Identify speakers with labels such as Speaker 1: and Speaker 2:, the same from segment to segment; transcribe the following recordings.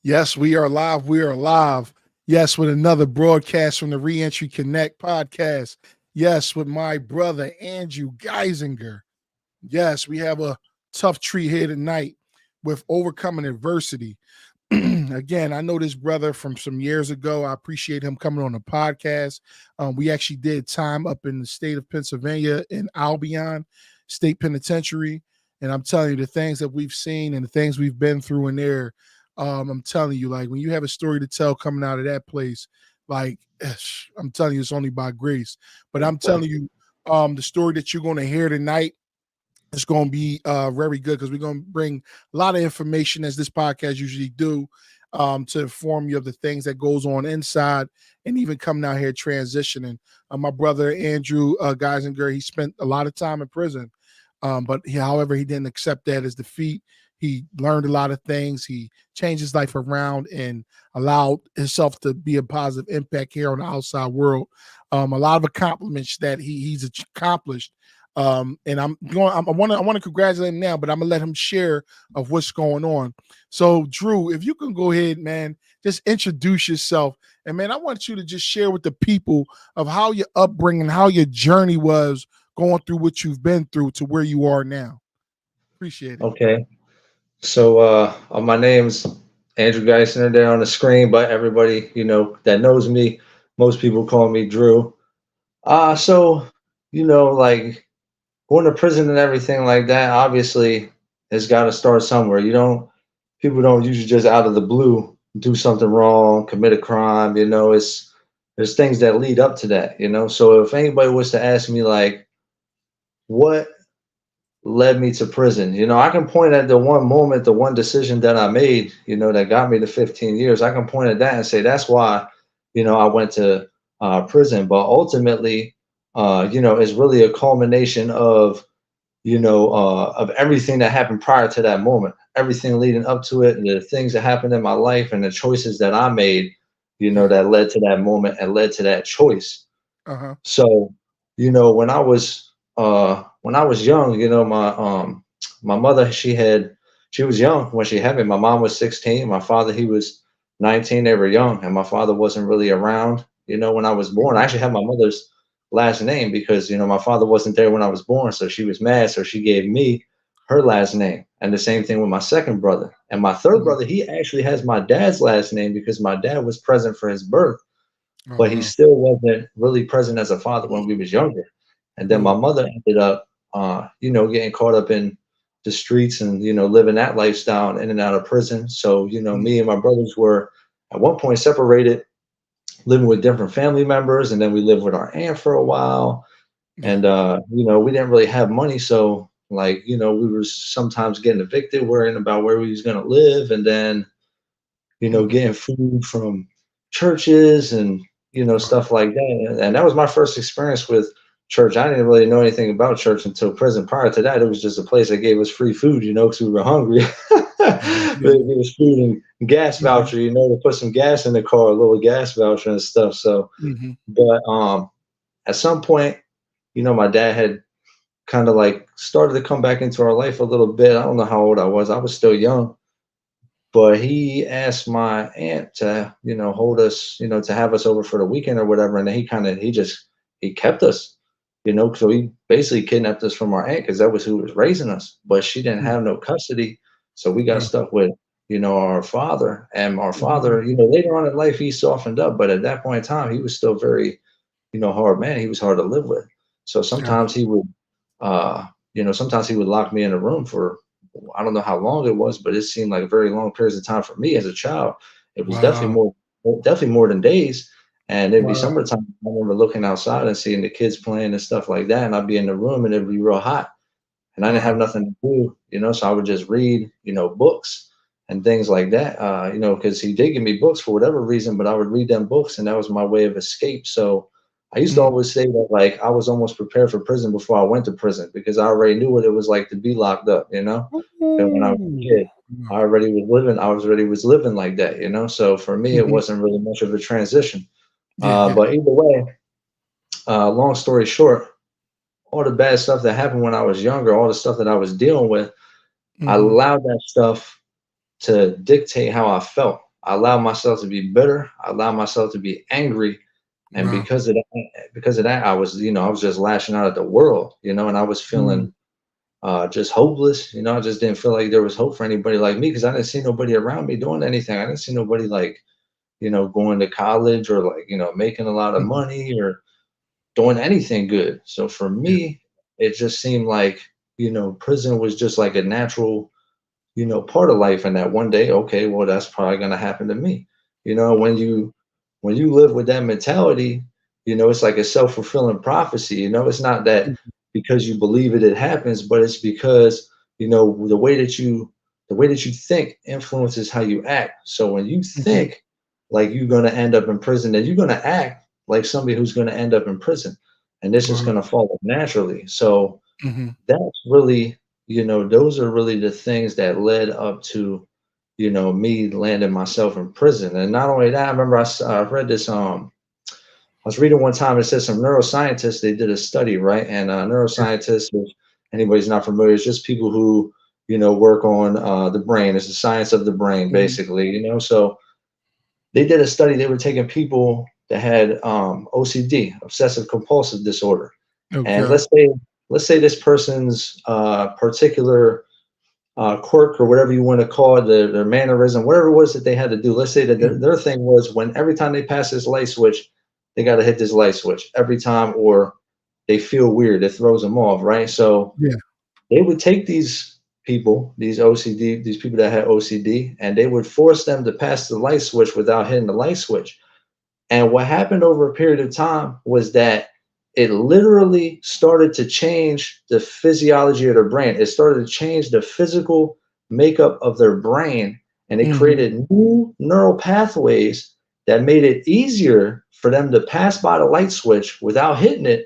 Speaker 1: Yes, we are live. We are live. Yes, with another broadcast from the Reentry Connect podcast. Yes, with my brother Andrew Geisinger. Yes, we have a tough treat here tonight with overcoming adversity. Again, I know this brother from some years ago. I appreciate him coming on the podcast. We actually did time up in the state of Pennsylvania in Albion State Penitentiary. And I'm telling you, the things that we've seen and the things we've been through in there, I'm telling you, like when you have a story to tell coming out of that place, like I'm telling you, it's only by grace. But I'm telling you, the story that you're going to hear tonight, it's going to be very good because we're going to bring a lot of information as this podcast usually do to inform you of the things that goes on inside and even coming out here transitioning. My brother Andrew Geisinger, he spent a lot of time in prison, however, he didn't accept that as defeat. He learned a lot of things. He changed his life around and allowed himself to be a positive impact here on the outside world. A lot of accomplishments that he's accomplished, and I want to congratulate him now, but I'm gonna let him share of what's going on. So, Drew, if you can go ahead, man, just introduce yourself, and man, I want you to just share with the people of how your upbringing, how your journey was going through what you've been through to where you are now. Appreciate it.
Speaker 2: Okay. So my name's Andrew Geisinger there on the screen, but everybody, that knows me, most people call me Drew. So, like going to prison and everything like that, obviously it's got to start somewhere. People don't usually just out of the blue do something wrong, commit a crime, there's things that lead up to that. So if anybody was to ask me like, what led me to prison. I can point at the one moment, the one decision that I made, that got me to 15 years. I can point at that and say that's why, I went to prison. But ultimately, it's really a culmination of, of everything that happened prior to that moment, everything leading up to it, and the things that happened in my life and the choices that I made,
Speaker 1: Yeah.
Speaker 2: that led to that moment and led to that choice.
Speaker 1: Uh-huh.
Speaker 2: So, when I was young, my mother, she was young when she had me. My mom was 16, my father, he was 19. They were young, and my father wasn't really around, when I was born. I actually had my mother's last name because, my father wasn't there when I was born, so she was mad, so she gave me her last name. And the same thing with my second brother. And my third
Speaker 1: Mhm.
Speaker 2: brother, he actually has my dad's last name because my dad was present for his birth,
Speaker 1: Oh
Speaker 2: but he
Speaker 1: wow.
Speaker 2: still wasn't really present as a father when we was younger. And then my
Speaker 1: Mm.
Speaker 2: mother ended up, getting caught up in the streets and, living that lifestyle in and out of prison. So,
Speaker 1: Mm.
Speaker 2: me and my brothers were at one point separated, living with different family members. And then we lived with our aunt for a while.
Speaker 1: Yeah.
Speaker 2: And, we didn't really have money. So like, we were sometimes getting evicted, worrying about where we was going to live. And then,
Speaker 1: Mhm.
Speaker 2: getting food from churches and,
Speaker 1: Wow.
Speaker 2: stuff like that. And that was my first experience with church. I didn't really know anything about church until prison. Prior to that, it was just a place that gave us free food, because we were hungry. They
Speaker 1: Yeah.
Speaker 2: gave us food and gas
Speaker 1: Mhm.
Speaker 2: voucher, to put some gas in the car, a little gas voucher and stuff. So,
Speaker 1: Mhm.
Speaker 2: but at some point, my dad had kind of like started to come back into our life a little bit. I don't know how old I was. I was still young, but he asked my aunt to, hold us, to have us over for the weekend or whatever. And then he kept us, so he basically kidnapped us from our aunt because that was who was raising us. But she didn't
Speaker 1: Mm.
Speaker 2: have no custody. So we got
Speaker 1: Yeah.
Speaker 2: stuck with, our father. And our
Speaker 1: Mhm.
Speaker 2: father, later on in life, he softened up. But at that point in time, he was still very, hard man. He was hard to live with. So
Speaker 1: Yeah.
Speaker 2: sometimes he would lock me in a room for, I don't know how long it was, but it seemed like a very long periods of time for me as a child. It was
Speaker 1: Wow.
Speaker 2: definitely more than days. And it'd be
Speaker 1: Wow.
Speaker 2: summertime. I remember looking outside and seeing the kids playing and stuff like that. And I'd be in the room and it'd be real hot. And I didn't
Speaker 1: Wow.
Speaker 2: have nothing to do, so I would just read, books and things like that, because he did give me books for whatever reason, but I would read them books and that was my way of escape. So I used to
Speaker 1: Mm.
Speaker 2: always say that like I was almost prepared for prison before I went to prison because I already knew what it was like to be locked up. And when I was a
Speaker 1: Ooh.
Speaker 2: kid, I already was living like that. So for me, it
Speaker 1: Mhm.
Speaker 2: wasn't really much of a transition.
Speaker 1: Yeah. Yeah.
Speaker 2: But either way, long story short, all the bad stuff that happened when I was younger, all the stuff that I was dealing with, I
Speaker 1: Mhm.
Speaker 2: allowed that stuff to dictate how I felt. I allowed myself to be bitter. I allowed myself to be angry. And
Speaker 1: Wow.
Speaker 2: because of that, I was, I was just lashing out at the world, and I was
Speaker 1: Mm,
Speaker 2: feeling just hopeless. I just didn't feel like there was hope for anybody like me because I didn't see nobody around me doing anything. I didn't see nobody like, going to college or like, making a lot of
Speaker 1: mhm.
Speaker 2: money or doing anything good. So for
Speaker 1: Yeah.
Speaker 2: me, it just seemed like, prison was just like a natural, part of life. And that one day, okay, well, that's probably going to happen to me. When you live with that mentality, it's like a self-fulfilling prophecy. It's not that
Speaker 1: Mhm,
Speaker 2: because you believe it, it happens, but it's because, the way that you think influences how you act. So when you
Speaker 1: mhm.
Speaker 2: think like you're going to end up in prison, then you're going to act like somebody who's going to end up in prison. And this is
Speaker 1: Wow.
Speaker 2: going to follow naturally. So
Speaker 1: Mhm,
Speaker 2: that's really, those are really the things that led up to, me landing myself in prison. And not only that, I remember I read this, I was reading one time, it says some neuroscientists, they did a study, right? And
Speaker 1: yeah.
Speaker 2: neuroscientists, if anybody's not familiar, it's just people who, work on the brain. It's the science of the brain,
Speaker 1: Mhm.
Speaker 2: basically, So they did a study, they were taking people that had OCD, obsessive compulsive disorder. And
Speaker 1: Okay.
Speaker 2: let's say this person's particular quirk or whatever you want to call it, their mannerism, whatever it was that they had to do. Let's say that their,
Speaker 1: Mhm.
Speaker 2: their thing was when every time they pass this light switch, they got to hit this light switch every time, or they feel weird. It throws them off, right? So
Speaker 1: Yeah.
Speaker 2: they would take these people, these people that had OCD, and they would force them to pass the light switch without hitting the light switch. And what happened over a period of time was that it literally started to change the physiology of their brain. It started to change the physical makeup of their brain, and it
Speaker 1: Mhm,
Speaker 2: created new neural pathways that made it easier for them to pass by the light switch without hitting it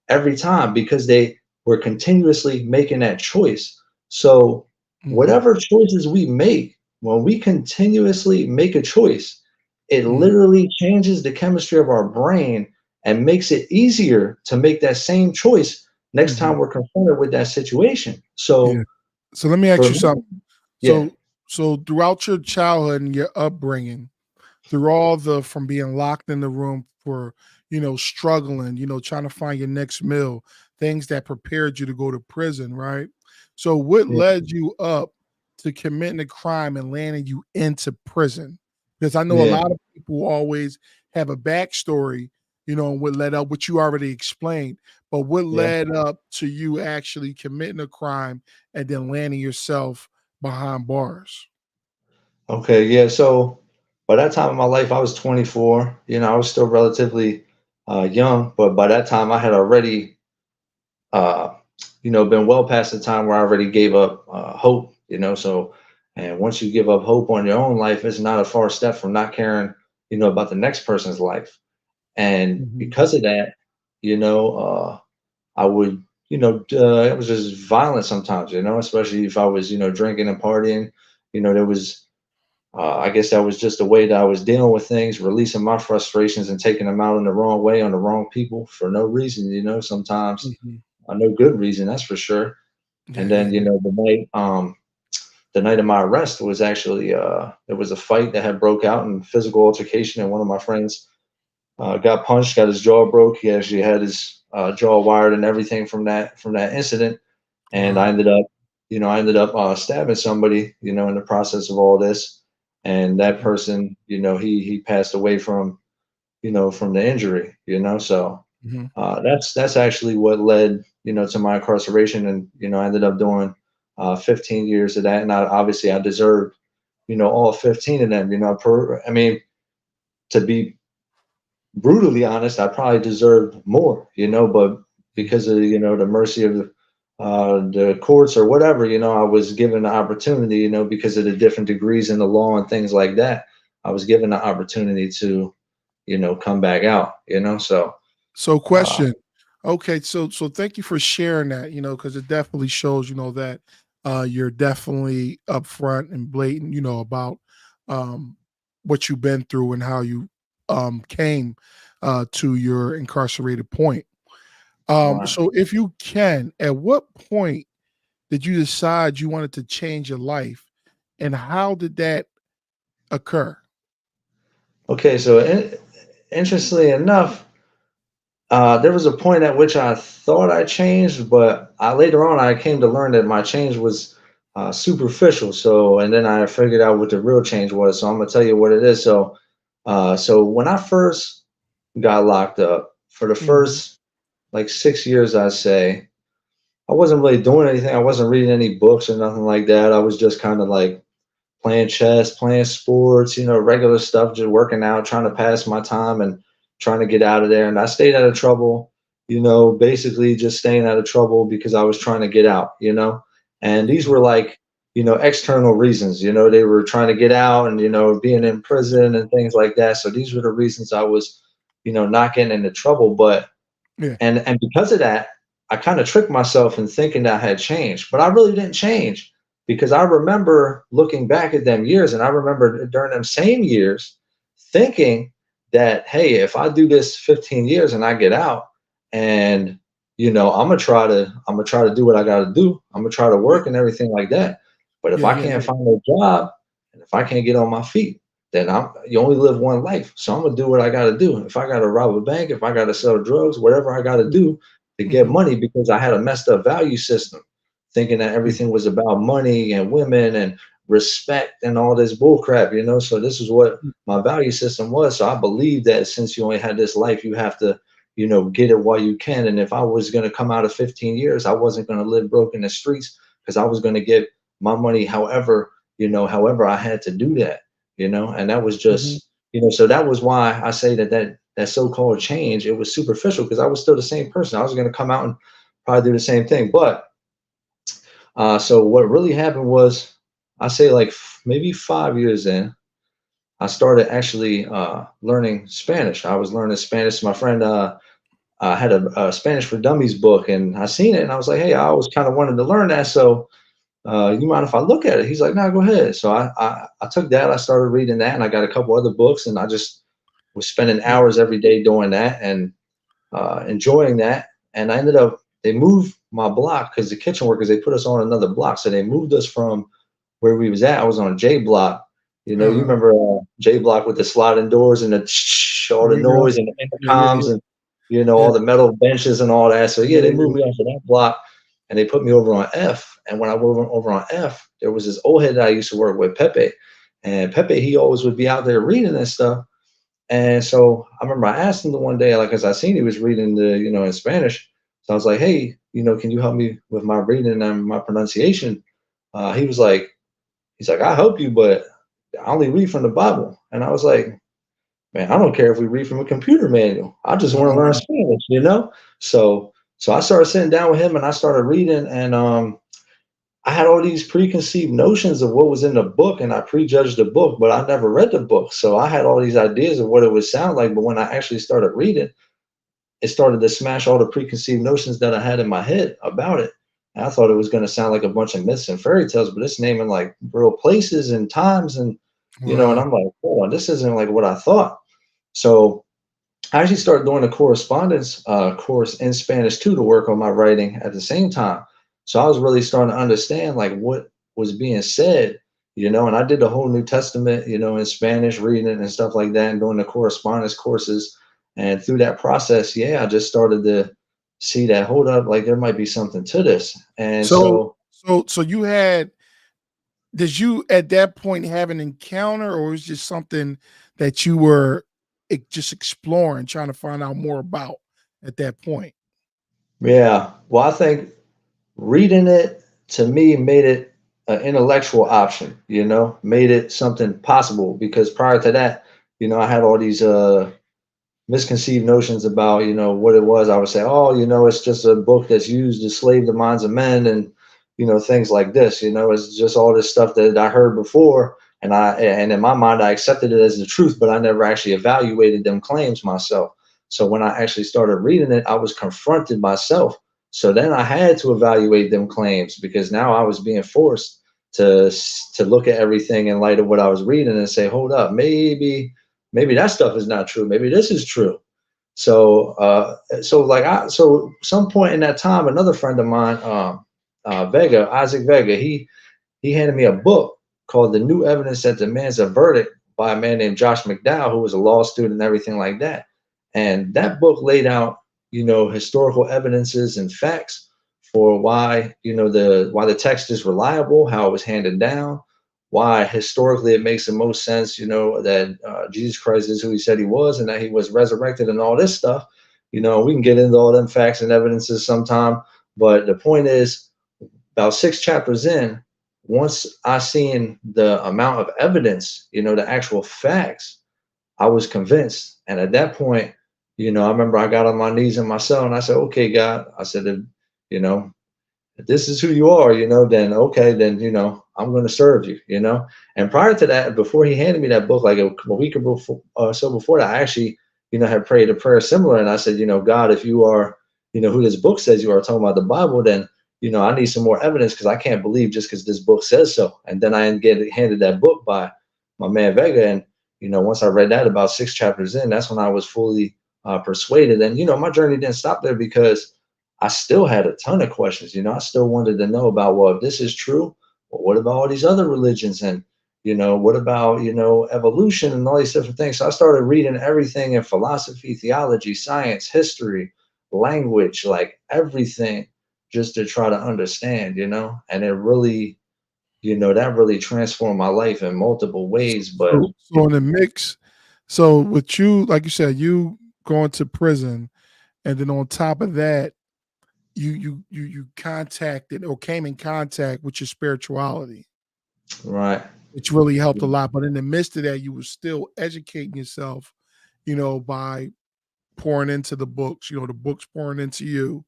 Speaker 2: every time because they were continuously making that choice. So,
Speaker 1: mhm,
Speaker 2: whatever choices we make, when we continuously make a choice, it
Speaker 1: mhm,
Speaker 2: literally changes the chemistry of our brain and makes it easier to make that same choice next
Speaker 1: mhm.
Speaker 2: time we're confronted with that situation.
Speaker 1: Yeah.
Speaker 2: So
Speaker 1: So let me ask
Speaker 2: for
Speaker 1: you
Speaker 2: me,
Speaker 1: something.
Speaker 2: yeah,
Speaker 1: So throughout your childhood and your upbringing, through all the from being locked in the room for, struggling, trying to find your next meal, things that prepared you to go to prison, right? So what
Speaker 2: yeah,
Speaker 1: led you up to committing a crime and landing you into prison? Because I know a
Speaker 2: yeah,
Speaker 1: lot of people always have a backstory, and what led up, what you already explained, but what
Speaker 2: yeah.
Speaker 1: led up to you actually committing a crime and then landing yourself behind bars?
Speaker 2: Okay, yeah. So by that time in my life, I was 24. I was still relatively young, but by that time, I had already, uh, been well past the time where I already gave up hope. So, and once you give up hope on your own life, it's not a far step from not caring, about the next person's life. And
Speaker 1: Mhm,
Speaker 2: because of that, I would, it was just violent sometimes, especially if I was, drinking and partying. There was, I guess that was just the way that I was dealing with things, releasing my frustrations and taking them out in the wrong way on the wrong people for no reason, sometimes
Speaker 1: mhm.
Speaker 2: no good reason, that's for sure.
Speaker 1: Yeah,
Speaker 2: And
Speaker 1: yeah,
Speaker 2: then,
Speaker 1: yeah.
Speaker 2: the night of my arrest was actually, there was a fight that had broke out in physical altercation, and one of my friends got punched, got his jaw broke. He actually had his jaw wired and everything from that incident. And I
Speaker 1: Wow.
Speaker 2: ended up, stabbing somebody, in the process of all this. And that
Speaker 1: Mhm,
Speaker 2: person, he passed away from the injury. So
Speaker 1: mhm.
Speaker 2: that's actually what led, to my incarceration. And I ended up doing 15 years of that. And obviously I deserved, all 15 of them. I mean, to be brutally honest, I probably deserved more, but
Speaker 1: Mhm.
Speaker 2: because of the mercy of the courts or whatever, I was given the opportunity, because of the different degrees in the law and things like that. I was given the opportunity to, come back out, So,
Speaker 1: So
Speaker 2: uh,
Speaker 1: question. Okay, so thank you for sharing that, because it definitely shows, that you're definitely upfront and blatant, about um what you've been through and how you came to your incarcerated point.
Speaker 2: right.
Speaker 1: So if you can, at what point did you decide you wanted to change your life and how did that occur?
Speaker 2: Okay, so interestingly enough, there was a point at which I thought I changed, but later on I came to learn that my change was superficial. So, and then I figured out what the real change was. So I'm gonna tell you what it is. So, so when I first got locked up, for the
Speaker 1: Hmm.
Speaker 2: first like 6 years, I say, I wasn't really doing anything. I wasn't reading any books or nothing like that. I was just kind of like playing chess, playing sports, regular stuff, just working out, trying to pass my time and trying to get out of there. And I stayed out of trouble, basically just staying out of trouble because I was trying to get out. And these were like, external reasons, they were trying to get out and, being in prison and things like that. So these were the reasons I was, not getting into trouble. But
Speaker 1: Yeah.
Speaker 2: and because of that, I kind of tricked myself in thinking that I had changed, but I really didn't change because I remember looking back at them years and I remember during them same years thinking that, hey, if I do this 15 years and I get out and I'm gonna try to do what I gotta do. I'm gonna try to
Speaker 1: Yeah.
Speaker 2: work and everything like that. But if
Speaker 1: Yeah.
Speaker 2: I
Speaker 1: Yeah.
Speaker 2: can't
Speaker 1: Yeah.
Speaker 2: find a job and if I can't get on my feet, then you only live one life. So I'm gonna do what I gotta do. If I gotta rob a bank, if I gotta sell drugs, whatever I gotta do to get
Speaker 1: Hmm.
Speaker 2: money, because I had a messed up value system, thinking that
Speaker 1: Yeah.
Speaker 2: everything was about money and women and respect and all this bullcrap. So this is what my value system was. So I believed that since you only had this life, you have to, get it while you can. And if I was gonna come out of 15 years, I wasn't gonna live broke in the streets because I was gonna get my money however I had to do that and that was
Speaker 1: Hmm.
Speaker 2: just so that was why I say that so-called change, it was superficial because I was still the same person. I was going to come out and probably do the same thing. But so what really happened was, I say like maybe 5 years in, I started actually learning Spanish. I was learning Spanish. My friend had a Spanish for Dummies book, and I seen it, and I was like, hey, I always kind of wanted to learn that. So you mind if I look at it? He's like, no, go ahead. So I took that. I started reading that, and I got a couple other books, and I just was spending
Speaker 1: Yeah.
Speaker 2: hours every day doing that and enjoying that. And I ended up, they moved my block because the kitchen workers, they put us on another block. So they moved us from where we was at. I was on J block. You
Speaker 1: Uh,
Speaker 2: remember J block with the sliding doors and all the
Speaker 1: we go.
Speaker 2: noise and the
Speaker 1: Yeah. Yeah.
Speaker 2: intercoms
Speaker 1: Yeah.
Speaker 2: and
Speaker 1: Yeah.
Speaker 2: all the metal benches and all that. So yeah,
Speaker 1: Yeah.
Speaker 2: they
Speaker 1: Yeah.
Speaker 2: moved me off of that block and they put me over on F. And when I went over on F, there was this old head that I used to work with, Pepe. And Pepe, he always would be out there reading and stuff. And so I remember I asked him the one day, like, as I seen he was reading in Spanish. So I was like, hey, can you help me with my reading and my pronunciation? He was like, I help you, but I only read from the Bible. And I was like, man, I don't care if we read from a computer manual. I just want to learn Spanish. So I started sitting down with him and I started reading, and I had all these preconceived notions of what was in the book, and I prejudged the book, but I never read the book. So I had all these ideas of what it would sound like. But when I actually started reading, it started to smash all the preconceived notions that I had in my head about it. And I thought it was going to sound like a bunch of myths and fairy tales, but it's naming like real places and times, and and
Speaker 1: Wow.
Speaker 2: I'm like, oh, this isn't like what I thought. So I actually started doing a correspondence course in Spanish too to work on my writing at the same time. So I was really starting to understand like what was being said. And I did the whole New Testament, in Spanish, reading it and stuff like that, and doing the correspondence courses. And through that process, yeah, I just started to see that, hold up, like there might be something to this. And
Speaker 1: So,
Speaker 2: so
Speaker 1: so you had, did you at that point have an encounter, or was it just something that you were just exploring, trying to find out more about at that point?
Speaker 2: yeah, well, I think reading it to me made it an intellectual option, made it something possible because prior to that, I had all these misconceived notions about, what it was. I would say, oh, it's just a book that's used to slave the minds of men and, things like this, it's just all this stuff that I heard before. And in my mind, I accepted it as the truth, but I never actually evaluated them claims myself. So when I actually started reading it, I was confronted myself. So then I had to evaluate them claims because now I was being forced to look at everything in light of what I was reading and say, hold up, maybe that stuff is not true. Maybe this is true. So some point in that time, another friend of mine, Isaac Vega, he handed me a book called "The New Evidence That Demands a Verdict" by a man named Josh McDowell, who was a law student and everything like that. And that book laid out, historical evidences and facts for why, the text is reliable, how it was handed down, why historically it makes the most sense, that Jesus Christ is who he said he was and that he was resurrected and all this stuff. We can get into all them facts and evidences sometime. But the point is, about 6 chapters in, once I seen the amount of evidence, the actual facts, I was convinced. And at that point, I remember I got on my knees in my cell and I said, okay, God, I said, you know, if this is who you are, then okay, then, I'm going to serve you, And prior to that, before he handed me that book, like a week or before, so before that, I actually, had prayed a prayer similar. And I said, God, if you are, who this book says you are, talking about the Bible, then, I need some more evidence because I can't believe just because this book says so. And then I get handed that book by my man Vega. And, once I read that about 6 chapters in, that's when I was fully persuaded. And, my journey didn't stop there because I still had a ton of questions. I still wanted to know about, well, if this is true, well, what about all these other religions? And, what about, evolution and all these different things? So I started reading everything in philosophy, theology, science, history, language, like everything, just to try to understand, and it really, that really transformed my life in multiple ways. But
Speaker 1: So in the mix, so with you, like you said, you going to prison, and then on top of that, you contacted or came in contact with your spirituality,
Speaker 2: right,
Speaker 1: which really helped a lot. But in the midst of that, you were still educating yourself, by pouring into the books, the books pouring into you,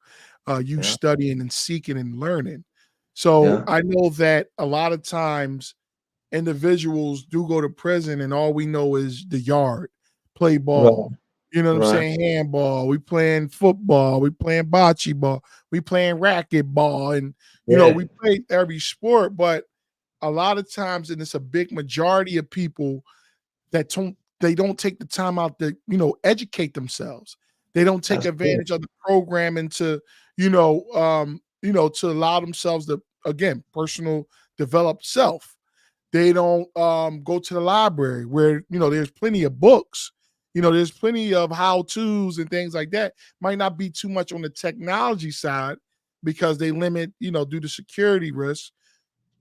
Speaker 1: you
Speaker 2: yeah,
Speaker 1: studying and seeking and learning. So
Speaker 2: yeah,
Speaker 1: I know that a lot of times individuals do go to prison and all we know is the yard, play
Speaker 2: right,
Speaker 1: ball. You know what I'm
Speaker 2: right,
Speaker 1: saying? Handball. We playing football. We playing bocce ball. We playing racquet ball. And,
Speaker 2: yeah,
Speaker 1: we play every sport, but a lot of times, and it's a big majority of people that don't take the time out to, educate themselves. They don't take
Speaker 2: that's cool,
Speaker 1: advantage of the programming to, to allow themselves to, again, personal develop self. They don't go to the library where, there's plenty of books. There's plenty of how-tos and things like that. Might not be too much on the technology side because they limit, due to security risks,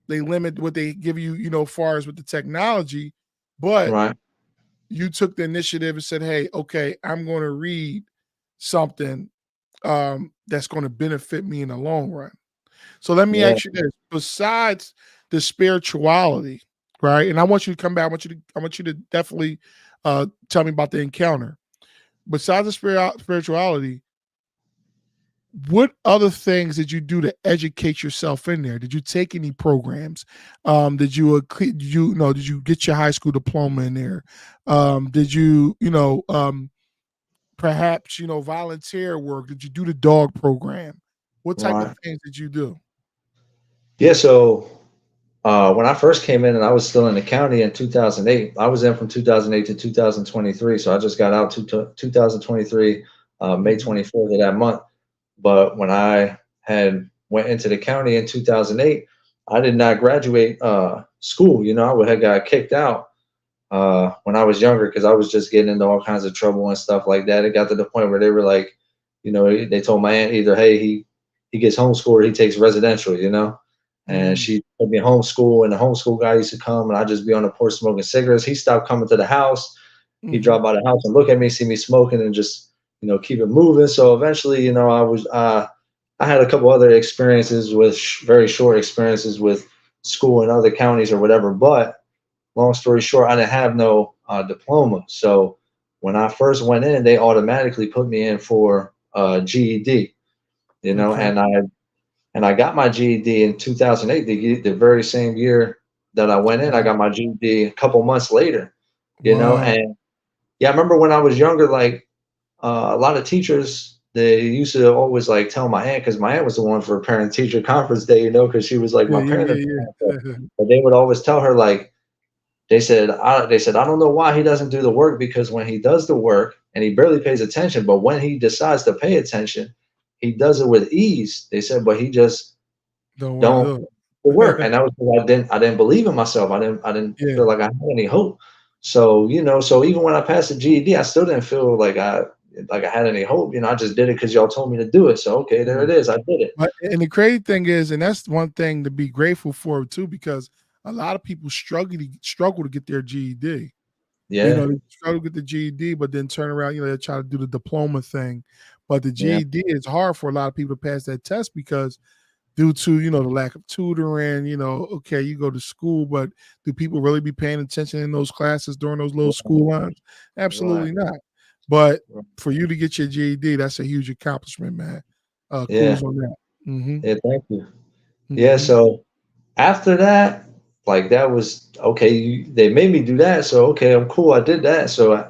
Speaker 1: they limit what they give you, far as with the technology. But
Speaker 2: right,
Speaker 1: you took the initiative and said, hey, okay, I'm going to read something that's going to benefit me in the long run. So let me
Speaker 2: yeah,
Speaker 1: ask you this: besides the spirituality, right? And I want you to come back. I want you to definitely tell me about the encounter. Besides the spirituality, what other things did you do to educate yourself in there? Did you take any programs? Did you get your high school diploma in there? Did you perhaps volunteer work? Did you do the dog program? What type of
Speaker 2: right.
Speaker 1: things did you do?
Speaker 2: Yeah, so when I first came in and I was still in the county in 2008, I was in from 2008 to 2023. So I just got out to 2023, May
Speaker 1: Mhm.
Speaker 2: 24th of that month. But when I had went into the county in 2008, I did not graduate school. I would have got kicked out when I was younger because I was just getting into all kinds of trouble and stuff like that. It got to the point where they were like, they told my aunt either, hey, he gets homeschooled or he takes residential, and
Speaker 1: Mm,
Speaker 2: she put me in homeschool, and the homeschool guy used to come and I'd just be on the porch smoking cigarettes. He stopped coming to the house. He'd
Speaker 1: mhm.
Speaker 2: drop by the house and look at me, see me smoking, and just, keep it moving. So eventually, I had a couple other experiences with very short experiences with school in other counties or whatever. But long story short, I didn't have no diploma. So when I first went in, they automatically put me in for GED,
Speaker 1: Okay.
Speaker 2: and I got my GED in 2008, the very same year that I went in. I
Speaker 1: Wow.
Speaker 2: got my GED a couple months later,
Speaker 1: Wow.
Speaker 2: and yeah, I remember when I was younger, like a lot of teachers, they used to always like tell my aunt, because my aunt was the one for parent teacher conference day, because she was like
Speaker 1: Yeah,
Speaker 2: my
Speaker 1: yeah,
Speaker 2: parent at
Speaker 1: yeah,
Speaker 2: the time.
Speaker 1: yeah.
Speaker 2: But they would always tell her like, they said, I don't know why he doesn't do the work, because when he does the work and he barely pays attention, but when he decides to pay attention, he does it with ease. They said, but he just
Speaker 1: Don't want to
Speaker 2: don't
Speaker 1: do
Speaker 2: work.
Speaker 1: it.
Speaker 2: And that was because I didn't believe in myself. I didn't
Speaker 1: Yeah.
Speaker 2: feel like I had any hope. So, so even when I passed the GED, I still didn't feel like I had any hope. I just did it because y'all told me to do it. So okay, there it is. I did it.
Speaker 1: But and the crazy thing is, and that's one thing to be grateful for too, because a lot of people struggle to get their GED.
Speaker 2: Yeah,
Speaker 1: They struggle to get the GED, but then turn around, they try to do the diploma thing. But the
Speaker 2: yeah,
Speaker 1: GED is hard for a lot of people to pass that test because due to the lack of tutoring, okay, you go to school, but do people really be paying attention in those classes during those little
Speaker 2: right,
Speaker 1: school lines?
Speaker 2: right,
Speaker 1: Absolutely not. But
Speaker 2: right.
Speaker 1: for you to get your GED, that's a huge accomplishment, man.
Speaker 2: Yeah,
Speaker 1: Kudos on that. Hmm.
Speaker 2: yeah. Thank you. Yeah.
Speaker 1: Hmm.
Speaker 2: So after that, like that was okay. They made me do that. So okay, I'm cool. I did that. So I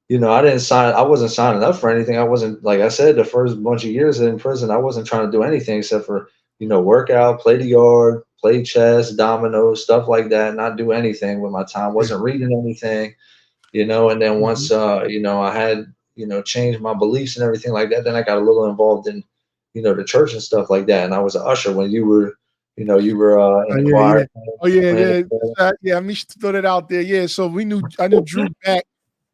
Speaker 2: didn't sign. I wasn't signing up for anything. I wasn't, like I said, the first bunch of years in prison, I wasn't trying to do anything except for work out, play the yard, play chess, dominoes, stuff like that. Not do anything with my time.
Speaker 1: Yeah.
Speaker 2: Wasn't reading anything. And then
Speaker 1: Hmm.
Speaker 2: once I had changed my beliefs and everything like that, then I got a little involved in the church and stuff like that. And I was an usher when you were in
Speaker 1: Oh
Speaker 2: the
Speaker 1: yeah,
Speaker 2: choir
Speaker 1: yeah. Oh yeah,
Speaker 2: playing
Speaker 1: yeah.
Speaker 2: the
Speaker 1: Yeah, I mean, to throw that out there. Yeah, so I knew Drew back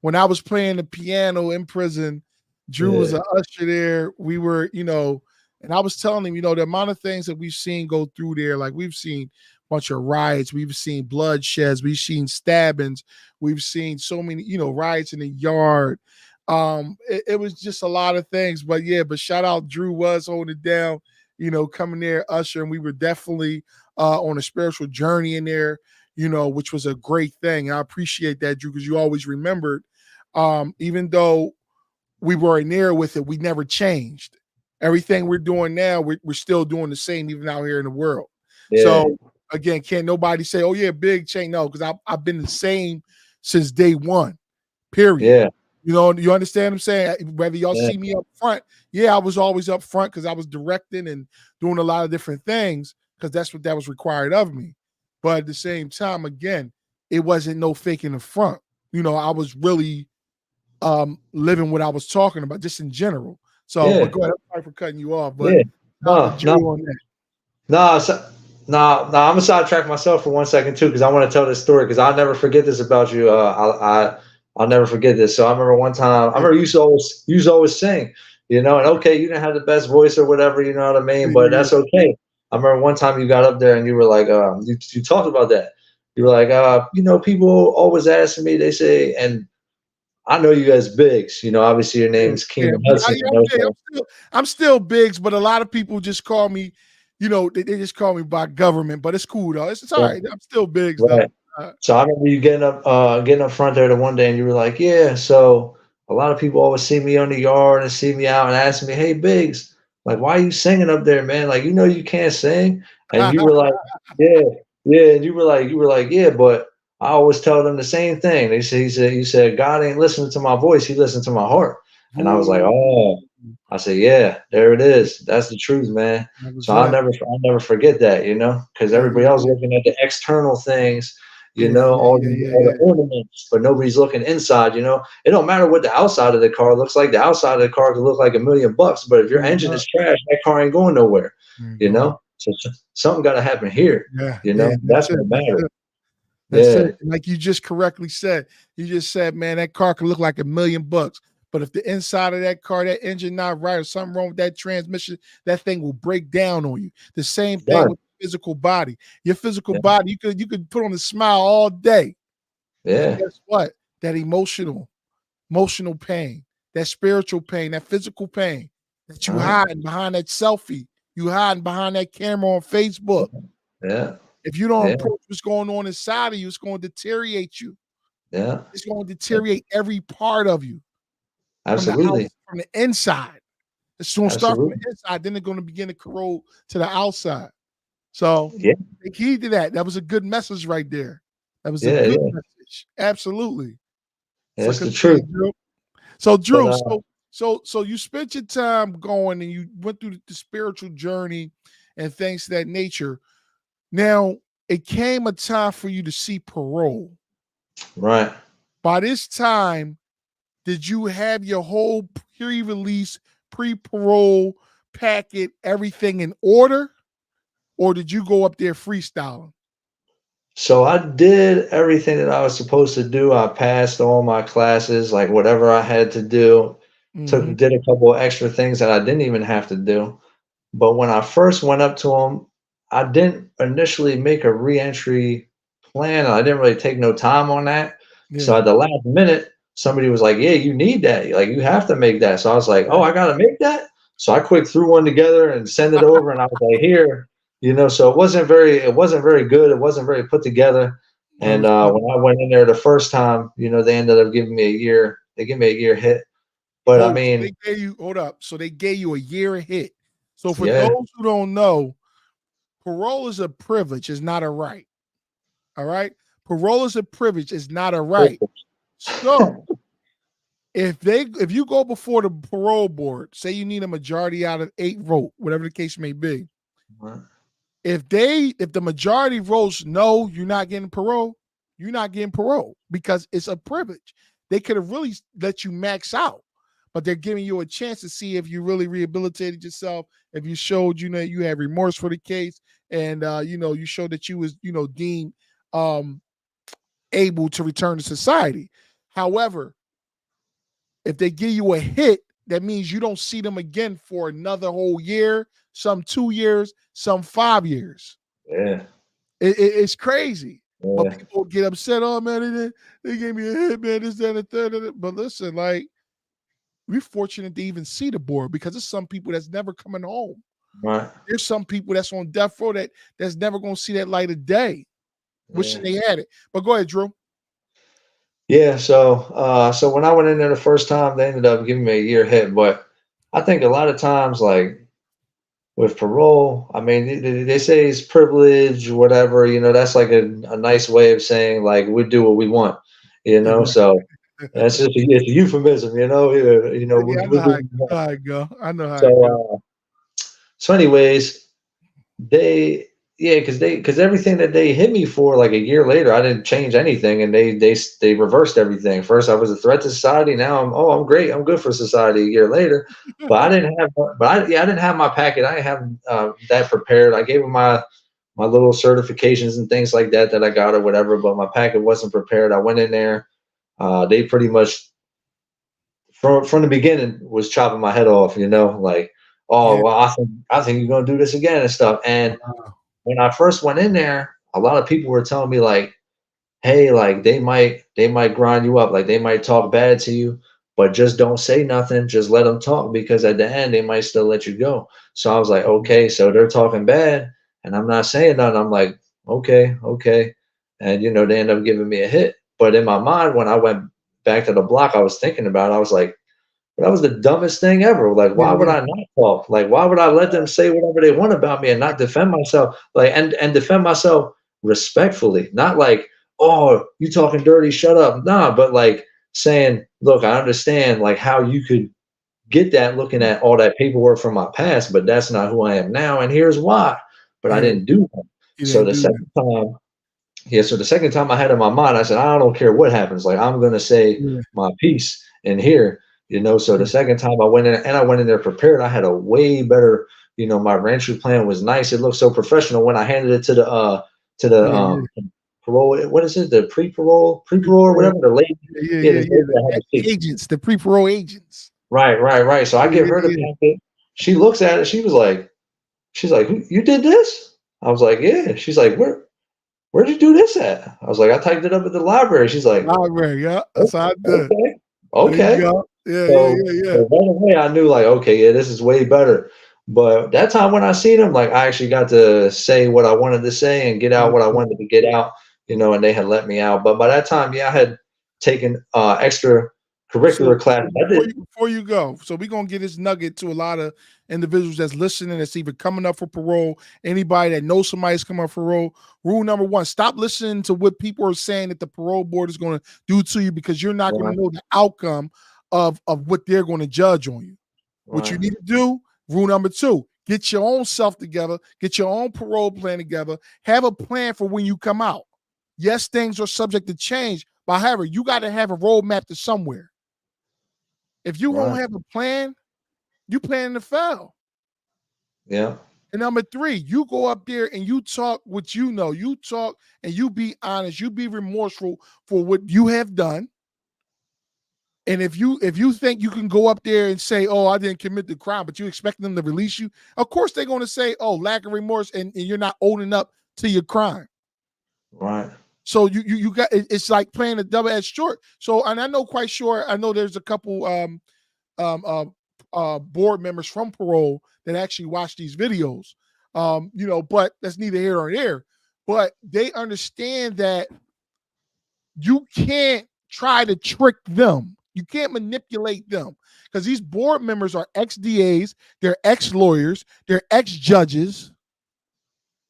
Speaker 1: when I was playing the piano in prison. Drew was
Speaker 2: yeah,
Speaker 1: an usher there. We were, and I was telling him, the amount of things that we've seen go through there. Like we've seen a bunch of riots, we've seen bloodsheds, we've seen stabbings, we've seen so many, riots in the yard. It was just a lot of things. But yeah, but shout out Drew was holding it down, coming there, usher, and we were definitely on a spiritual journey in there, which was a great thing. And I appreciate that, Drew, because you always remembered, even though we were in there with it, we never changed. Everything we're doing now, we're still doing the same, even out here in the world.
Speaker 2: yeah,
Speaker 1: So again, can't nobody say, "Oh yeah, big change." No, because I've been the same since day one. Period.
Speaker 2: yeah,
Speaker 1: You understand what I'm saying? Whether y'all
Speaker 2: yeah,
Speaker 1: see me up front, yeah, I was always up front because I was directing and doing a lot of different things because that's what that was required of me. But at the same time, again, it wasn't no faking the front. I was really living what I was talking about just in general. So, but
Speaker 2: yeah,
Speaker 1: go ahead. I'm sorry for cutting you off, but
Speaker 2: yeah.
Speaker 1: shout out to
Speaker 2: No, no,
Speaker 1: Drew on that.
Speaker 2: no, so, no, no. I'm gonna sidetrack myself for 1 second too, because I want to tell this story because I'll never forget this about you. I'll never forget this. So I remember one time. I
Speaker 1: Yeah,
Speaker 2: remember you used to always sing, and okay, you didn't have the best voice or whatever, you know what I mean,
Speaker 1: yeah,
Speaker 2: but
Speaker 1: yeah,
Speaker 2: that's okay. I remember one time you got up there and you were like, you talked about that. You were like, people always asking me. They say, and I know you guys bigs. Obviously your
Speaker 1: yeah,
Speaker 2: name's
Speaker 1: yeah.
Speaker 2: Keenan
Speaker 1: Yeah,
Speaker 2: Hudson.
Speaker 1: I'm big. I'm still Biggs, but a lot of people just call me, they just call me by government, but it's cool though. It's all
Speaker 2: Right,
Speaker 1: right. I'm still Biggs though.
Speaker 2: right. So I remember you getting up front there the one day, and you were like, "Yeah." So a lot of people always see me on the yard and see me out and ask me, "Hey, Biggs, like, why are you singing up there, man? Like, you can't sing." And you were like, "Yeah, yeah." And you were like, "Yeah," but I always tell them the same thing. He said, God ain't listening to my voice; He listened to my heart. And I was like,
Speaker 1: Ooh,
Speaker 2: "Oh." I said, "Yeah, there it is. That's the truth, man."
Speaker 1: that was
Speaker 2: So I'll
Speaker 1: right.
Speaker 2: never forget that, because
Speaker 1: Yeah,
Speaker 2: everybody
Speaker 1: yeah,
Speaker 2: else
Speaker 1: yeah,
Speaker 2: looking at the external things,
Speaker 1: yeah, yeah,
Speaker 2: all
Speaker 1: yeah,
Speaker 2: the
Speaker 1: yeah,
Speaker 2: all
Speaker 1: yeah.
Speaker 2: the ornaments, but nobody's looking inside. It don't matter what the outside of the car looks like. The outside of the car could look like $1 million, but if your engine
Speaker 1: Uh-huh.
Speaker 2: is trash, that car ain't going nowhere.
Speaker 1: There you go.
Speaker 2: So something got to happen here.
Speaker 1: Yeah, yeah.
Speaker 2: That's
Speaker 1: That's it.
Speaker 2: what
Speaker 1: That's
Speaker 2: matters.
Speaker 1: it. That's it.
Speaker 2: Yeah,
Speaker 1: And like you just correctly said, you just said, man, that car could look like $1 million. But if the inside of that car, that engine not right, or something wrong with that transmission, that thing will break down on you. The same thing
Speaker 2: done.
Speaker 1: with the physical body. Your physical
Speaker 2: Yeah,
Speaker 1: body, you could put on a smile all day. But
Speaker 2: yeah,
Speaker 1: guess what? That emotional pain, that spiritual pain, that physical pain that you
Speaker 2: uh-huh.
Speaker 1: hiding behind that selfie, you hiding behind that camera on Facebook.
Speaker 2: Yeah,
Speaker 1: If you don't
Speaker 2: yeah,
Speaker 1: approach what's going on inside of you, it's going to deteriorate you.
Speaker 2: yeah.
Speaker 1: It's going to deteriorate every part of you
Speaker 2: Absolutely,
Speaker 1: from the inside. It's going to start from
Speaker 2: absolutely.
Speaker 1: the inside, then it's going to begin to corrode to the outside. So
Speaker 2: Yeah,
Speaker 1: take heed to that. That was a good message right there. That was a
Speaker 2: yeah,
Speaker 1: good
Speaker 2: yeah.
Speaker 1: message. Absolutely.
Speaker 2: Yeah,
Speaker 1: So
Speaker 2: that's the
Speaker 1: continue,
Speaker 2: truth.
Speaker 1: Drew. So
Speaker 2: But
Speaker 1: Drew, so you spent your time going and you went through the spiritual journey and things of that nature. Now it came a time for you to see parole.
Speaker 2: right.
Speaker 1: By this time, did you have your whole pre-release, pre-parole packet, everything in order, or did you go up there freestyling?
Speaker 2: So I did everything that I was supposed to do. I passed all my classes, like whatever I had to do.
Speaker 1: Mm-hmm.
Speaker 2: Did a couple of extra things that I didn't even have to do. But when I first went up to him, I didn't initially make a reentry plan. I didn't really take no time on that. So
Speaker 1: Yeah.
Speaker 2: at the last minute, somebody was like, "Yeah, you need that. Like you have to make that." So I was like, "Oh, I gotta make that." So I quick threw one together and sent it over, and I was like, "Here." So it wasn't very good. It wasn't very put together. And when
Speaker 1: Understand.
Speaker 2: I went in there the first time, they ended up giving me a year. They gave me a year hit. But I
Speaker 1: Oh, so
Speaker 2: mean,
Speaker 1: they gave you hold up. So they gave you a year hit. So for
Speaker 2: yeah,
Speaker 1: those who don't know, parole is a privilege, it's not a right. All right. Parole is a privilege, it's not a right. So if you go before the parole board, say you need a majority out of 8 vote, whatever the case may be, if the majority votes no, you're not getting parole, you're not getting parole because it's a privilege. They could have really let you max out, but they're giving you a chance to see if you really rehabilitated yourself, if you showed you had remorse for the case, and you showed that you was deemed um able to return to society. However, if they give you a hit, that means you don't see them again for another whole year, some 2 years, some 5 years.
Speaker 2: yeah,
Speaker 1: It's crazy. But
Speaker 2: yeah.
Speaker 1: people get upset. Oh man, they gave me a hit, man. This, that, and the third. But listen, like we're fortunate to even see the board because there's some people that's never coming home.
Speaker 2: Right.
Speaker 1: There's some people that's on death row that's never gonna see that light of day. Wishing
Speaker 2: Yeah.
Speaker 1: they had it. But go ahead, Drew.
Speaker 2: Yeah, so when I went in there the first time, they ended up giving me a year hit. But I think a lot of times, like with parole, I mean, they say it's privilege, whatever. That's like a nice way of saying like we do what we want. So that's just it's a euphemism. We,
Speaker 1: Yeah,
Speaker 2: we do what we
Speaker 1: I know
Speaker 2: want.
Speaker 1: how it go. I know how
Speaker 2: So
Speaker 1: it go.
Speaker 2: so anyways, they yeah, because everything that they hit me for like a year later, I didn't change anything, and they reversed everything. First, I was a threat to society. Now I'm great. I'm good for society a year later. But I didn't have I didn't have my packet. I didn't have that prepared. I gave them my little certifications and things like that I got or whatever, but my packet wasn't prepared. I went in there. They pretty much from the beginning was chopping my head off. Like, oh
Speaker 1: Yeah.
Speaker 2: well, I think you're gonna do this again and stuff. And
Speaker 1: Wow.
Speaker 2: when I first went in there, a lot of people were telling me like, "Hey, like they might grind you up, like they might talk bad to you, but just don't say nothing. Just let them talk because at the end they might still let you go." So I was like, "Okay, so they're talking bad, and I'm not saying nothing." I'm like, "Okay, okay," and they end up giving me a hit. But in my mind, when I went back to the block, I was thinking about it. I was like, that was the dumbest thing ever. Like,
Speaker 1: Yeah,
Speaker 2: why would
Speaker 1: yeah.
Speaker 2: I not talk? Like, why would I let them say whatever they want about me and not defend myself? Like, and defend myself respectfully, not like, oh, you talking dirty, shut up. Nah, but like saying, look, I understand like how you could get that looking at all that paperwork from my past, but that's not who I am now, and here's why. But I
Speaker 1: Yeah,
Speaker 2: didn't do that.
Speaker 1: you
Speaker 2: So
Speaker 1: didn't
Speaker 2: the
Speaker 1: do that.
Speaker 2: second time so the second time I had in my mind, I said, I don't care what happens. Like I'm gonna say
Speaker 1: Yeah,
Speaker 2: my piece in here. So the
Speaker 1: yeah,
Speaker 2: second time I went in there prepared. I had a way better, my rancher plan was nice. It looked so professional when I handed it to the
Speaker 1: yeah, yeah.
Speaker 2: parole. What is it? The pre-parole or
Speaker 1: Pre-parole.
Speaker 2: whatever. The lady,
Speaker 1: Yeah, yeah,
Speaker 2: yeah,
Speaker 1: yeah,
Speaker 2: the
Speaker 1: yeah.
Speaker 2: lady that had to
Speaker 1: The
Speaker 2: see.
Speaker 1: agents, the pre-parole agents.
Speaker 2: Right, right, right. So I
Speaker 1: Yeah,
Speaker 2: give her the
Speaker 1: yeah,
Speaker 2: packet. She looks at it. She's like, you did this? I was like, yeah. She's like, where'd you do this at? I was like, I typed it up at the library. She's like,
Speaker 1: library. Yeah,
Speaker 2: "Oh,
Speaker 1: that's how I do it.
Speaker 2: okay,
Speaker 1: There you
Speaker 2: okay."
Speaker 1: go. Yeah, yeah,
Speaker 2: So,
Speaker 1: yeah, yeah.
Speaker 2: so right away, I knew like, okay, yeah, this is way better. But that time when I seen him, like, I actually got to say what I wanted to say and get out what I
Speaker 1: Understood.
Speaker 2: wanted to get out, and they had let me out. But by that time, yeah, I had taken extra
Speaker 1: So,
Speaker 2: curricular
Speaker 1: so
Speaker 2: classes. I
Speaker 1: before
Speaker 2: did.
Speaker 1: you go, so we're gonna get this nugget to a lot of individuals that's listening, that's either coming up for parole, anybody that knows somebody's coming up for parole. Rule number one: stop listening to what people are saying that the parole board is going to do to you because you're not going
Speaker 2: Right,
Speaker 1: to know the outcome of what they're going to judge on you. What you
Speaker 2: right,
Speaker 1: need to do, rule number two: get your own self together, get your own parole plan together, have a plan for when you come out. Yes, things are subject to change, but however, you got to have a roadmap to somewhere. If you won't
Speaker 2: right.
Speaker 1: have a plan, you planning to fail.
Speaker 2: Yeah,
Speaker 1: And number three, you go up there and you talk what you know. You talk and you be honest. You be remorseful for what you have done. And if you think you can go up there and say, "Oh, I didn't commit the crime," but you expect them to release you, of course they're going to say, "Oh, lack of remorse," and you're not owning up to your crime.
Speaker 2: Right.
Speaker 1: So you got it's like playing a double-edged sword. So and I know quite sure I know there's a couple um, uh, board members from parole that actually watch these videos. But that's neither here nor there. But they understand that you can't try to trick them. You can't manipulate them because these board members are ex DAs, they're ex lawyers, they're ex judges.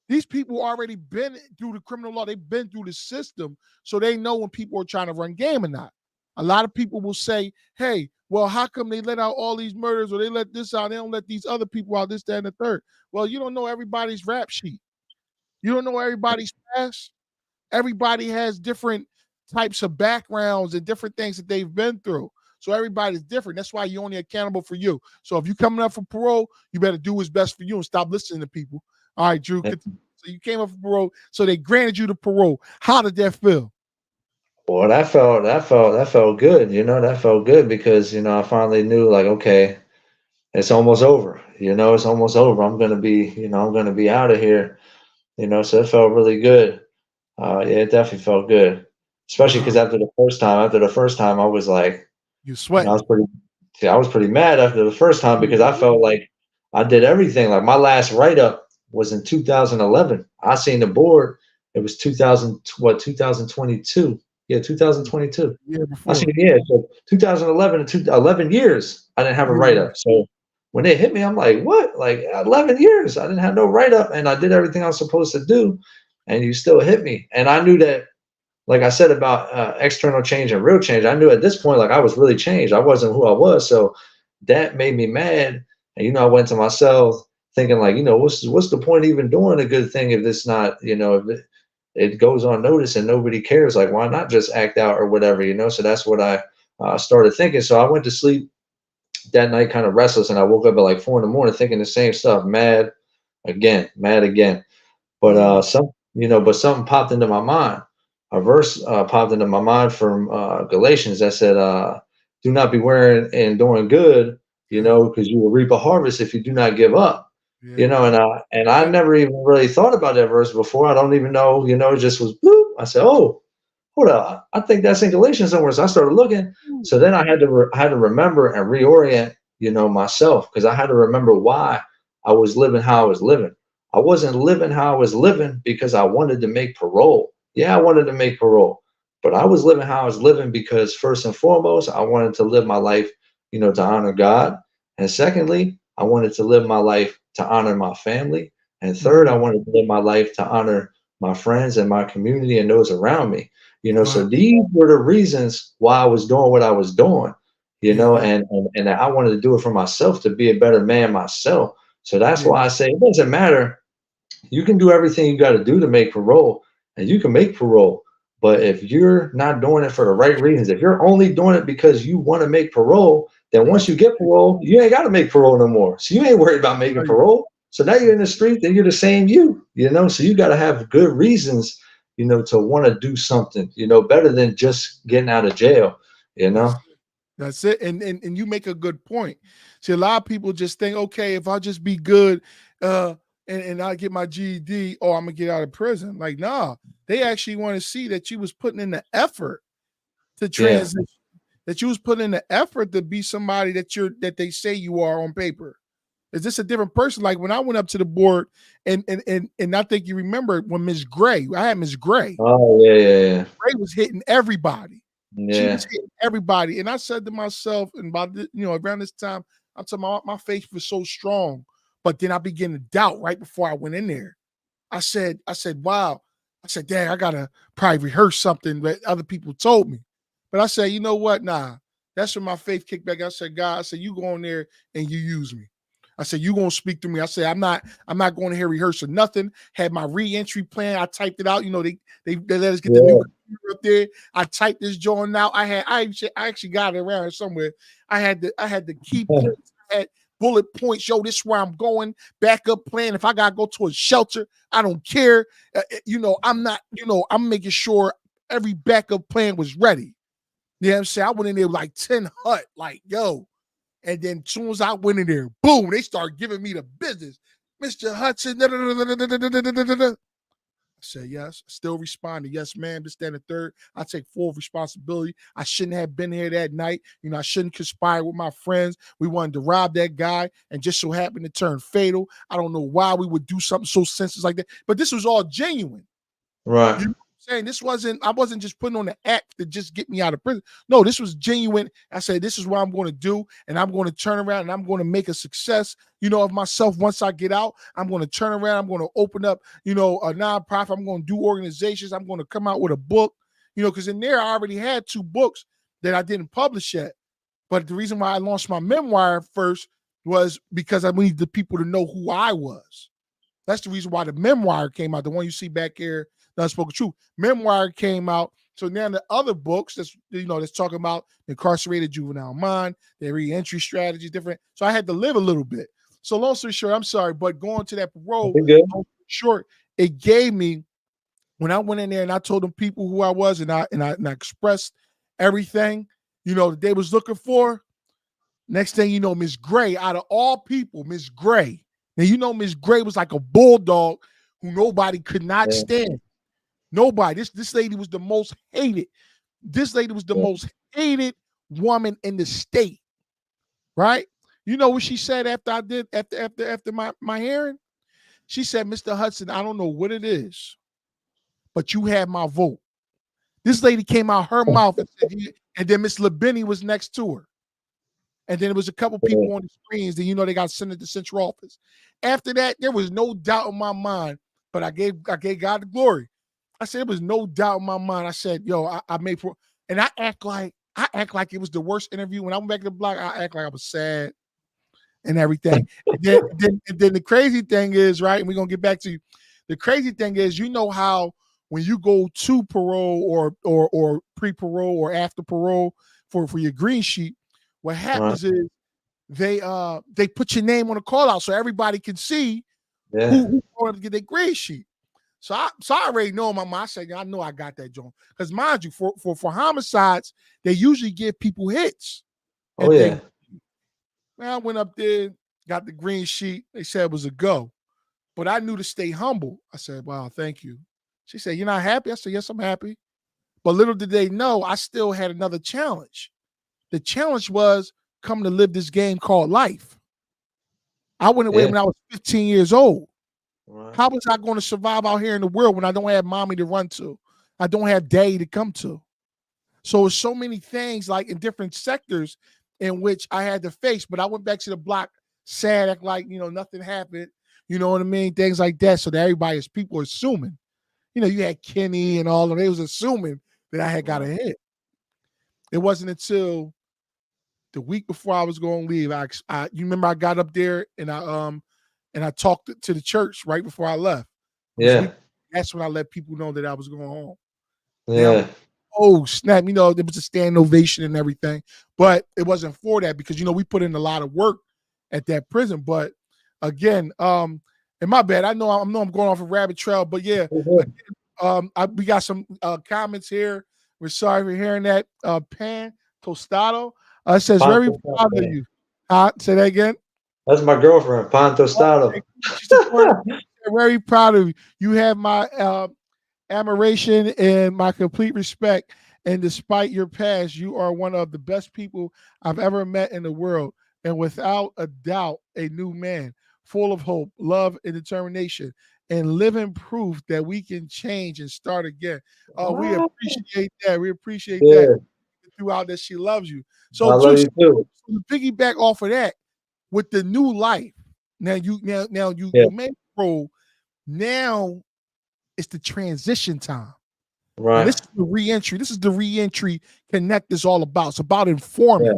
Speaker 1: These people already been through the criminal law. They've been through the system, so they know when people are trying to run game or not. A lot of people will say, "Hey, well, how come they let out all these murders or they let this out? They don't let these other people out, this, that, and the third." Well, you don't know everybody's rap sheet. You don't know everybody's past. Everybody has different types of backgrounds and different things that they've been through. So everybody's different. That's why you're only accountable for you. So if you're coming up for parole, you better do what's best for you and stop listening to people. All right, Drew. So you came up for parole. So they granted you the parole. How did that feel?
Speaker 2: Well, that felt good. That felt good because I finally knew, like, okay, it's almost over. It's almost over. I'm gonna be out of here. So it felt really good. Yeah, it definitely felt good, especially because
Speaker 1: Wow.
Speaker 2: after the first time, I was like,
Speaker 1: You're
Speaker 2: I
Speaker 1: sweating.
Speaker 2: was pretty, see, I was pretty mad after the first time because I
Speaker 1: Mhm.
Speaker 2: felt like I did everything. Like my last write up was in 2011. I seen the board. It was 2000, what, 2022? Yeah, 2022.
Speaker 1: Yeah,
Speaker 2: I seen,
Speaker 1: before.
Speaker 2: yeah, so 2011 and 11 years. I didn't have a write
Speaker 1: Yeah.
Speaker 2: up. So when they hit me, I'm like, what? Like 11 years. I didn't have no write up, and I did everything I was supposed to do, and you still hit me. And I knew that, like I said about external change and real change, I knew at this point, like, I was really changed. I wasn't who I was. So that made me mad. And, I went to myself thinking, like, what's the point of even doing a good thing if it's not, if it goes unnoticed and nobody cares? Like, why not just act out or whatever? So that's what I started thinking. So I went to sleep that night kind of restless, and I woke up at like 4 in the morning thinking the same stuff, mad again. But
Speaker 1: Mm,
Speaker 2: something popped into my mind. A verse popped into my mind from Galatians that said, "Do not be wearing and doing good,
Speaker 1: yeah.
Speaker 2: because you will reap a harvest if you do not give up."
Speaker 1: Yeah, yeah.
Speaker 2: And I
Speaker 1: Yeah.
Speaker 2: never even really thought about that verse before. I don't even know, it just was boop. I said, "Oh, hold up, I think that's in Galatians somewhere." So I started looking. So then I had to remember and reorient, myself, because I had to remember why I was living how I was living. I wasn't living how I was living because I wanted to make parole. Yeah, I wanted to make parole, but I was living how I was living because first and foremost, I wanted to live my life, to honor God, and secondly, I wanted to live my life to honor my family, and third, I
Speaker 1: Mhm.
Speaker 2: wanted to live my life to honor my friends and my community and those around me.
Speaker 1: Wow.
Speaker 2: So these were the reasons why I was doing what I was doing,
Speaker 1: Yeah, yeah.
Speaker 2: and I wanted to do it for myself, to be a better man myself. So that's
Speaker 1: Yeah.
Speaker 2: why I say it doesn't matter. You can do everything you got to do to make parole, and you can make parole. But if you're not doing it for the right reasons, if you're only doing it because you want to make parole, then once
Speaker 1: That's
Speaker 2: you get parole, you ain't got to make parole no more. So you ain't worried about making
Speaker 1: right.
Speaker 2: parole. So now you're in the street and you're the same you. So you got to have good reasons, to want to do something, better than just getting out of jail, you
Speaker 1: That's
Speaker 2: know?
Speaker 1: it. That's it. And you make a good point. See, a lot of people just think, okay, if I just be good, uh, and I get my GED, oh, I'm gonna get out of prison. Like, nah, they actually want to see that you was putting in the effort to
Speaker 2: Yeah.
Speaker 1: transition, that you was putting in the effort to be somebody that they say you are on paper. Is this a different person? Like when I went up to the board, and I think you remember when Miss Gray, I had Miss Gray.
Speaker 2: Oh, yeah, yeah, yeah.
Speaker 1: Ray was hitting everybody. She was
Speaker 2: Yeah.
Speaker 1: hitting everybody. And I said to myself, and about around this time, I'm talking about my faith was so strong. But then I began to doubt right before I went in there. Wow. I said, dang, I gotta probably rehearse something that other people told me. But I said, you know what? Nah, that's when my faith kicked back. I said, God, I said, you go in there and you use me. I said, you gonna speak to me. I said, I'm not going to hear rehearsal, nothing. Had my re-entry plan. I typed it out. They let us get the new
Speaker 2: Yeah.
Speaker 1: computer up there. I typed this joint out. I actually got it around somewhere. I had the key points. I had bullet points. Yo, this is where I'm going. Backup plan. If I gotta go to a shelter, I don't care. I'm not. I'm making sure every backup plan was ready. You know what I'm saying? I went in there with like 10 hut, like, yo. And then as soon as I went in there, boom, they start giving me the business. Mr. Hudson, I said, yes. Still responded, yes, ma'am. This, that, and the third. I take full responsibility. I shouldn't have been here that night. I shouldn't conspire with my friends. We wanted to rob that guy and just so happened to turn fatal. I don't know why we would do something so senseless like that. But this was all genuine.
Speaker 2: Right.
Speaker 1: You know what I'm saying? I wasn't just putting on the act to just get me out of prison. No, this was genuine. I said, this is what I'm going to do, and I'm going to turn around and I'm going to make a success, of myself once I get out. I'm going to turn around. I'm going to open up, a nonprofit. I'm going to do organizations. I'm going to come out with a book, because in there I already had 2 books that I didn't publish yet. But the reason why I launched my memoir first was because I needed the people to know who I was. That's the reason why the memoir came out. The one you see back here, The Unspoken Truth. Memoir came out. So now the other books that's talking about incarcerated juvenile mind, their reentry strategies, different. So I had to live a little bit. So long story short, I'm sorry, but going to that parole, short, it gave me, when I went in there and I told them people who I was and I expressed everything, that they was looking for. Next thing you know, Miss Gray, out of all people, Miss Gray. Now, Miss Gray was like a bulldog who nobody could not stand. Nobody. This lady was the most hated. This lady was the most hated woman in the state. Right? You know what she said after my hearing? She said, Mr. Hudson, I don't know what it is, but you have my vote. This lady came out her mouth and said, and then Miss LeBenny was next to her. And then there was a couple people on the screens. Then they got sent to the central office. After that, there was no doubt in my mind. But I gave God the glory. I said there was no doubt in my mind. I said, "Yo, I made for," and I act like it was the worst interview. When I went back to the block, I act like I was sad and everything. Then the crazy thing is, right? And we're gonna get back to you. The crazy thing is, how when you go to parole or pre-parole or after parole for your green sheet, what happens is they put your name on the call out so everybody can see who going to get their grade sheet. So I already know in my mind. I said, I know I got that, John. Because mind you, for homicides, they usually give people hits.
Speaker 2: Oh yeah.
Speaker 1: I went up there, got the green sheet. They said it was a go. But I knew to stay humble. I said, wow, thank you. She said, you're not happy? I said, yes, I'm happy. But little did they know, I still had another challenge. The challenge was coming to live this game called life. I went away when I was 15 years old. Right. How was I going to survive out here in the world when I don't have mommy to run to? I don't have daddy to come to. So it's so many things like in different sectors in which I had to face. But I went back to the block sad, act like, nothing happened. You know what I mean? Things like that. So that people are assuming. You had Kenny and all of them. They was assuming that I had got a hit. It wasn't until the week before I was going to leave. You remember I got up there and I talked to the church right before I left. That's when I let people know that I was going home.
Speaker 2: Yeah.
Speaker 1: Now, oh snap! There was a standing ovation and everything, but it wasn't for that because we put in a lot of work at that prison. But again, and my bad. I know I'm going off a rabbit trail, but yeah, again, we got some comments here. We're sorry for hearing that. Pan Tostado says very proud of you. Say that again.
Speaker 2: That's my girlfriend, Pan Tostado.
Speaker 1: She's very proud of you. You have my admiration and my complete respect. And despite your past, you are one of the best people I've ever met in the world. And without a doubt, a new man, full of hope, love, and determination, and living proof that we can change and start again. Oh, we appreciate that. We appreciate that throughout that she loves you. So
Speaker 2: I love you too.
Speaker 1: To piggyback off of that, with the new life, now you made parole. Now it's the transition time.
Speaker 2: Right.
Speaker 1: And this is the reentry. This is the reentry connect is all about. It's about informing,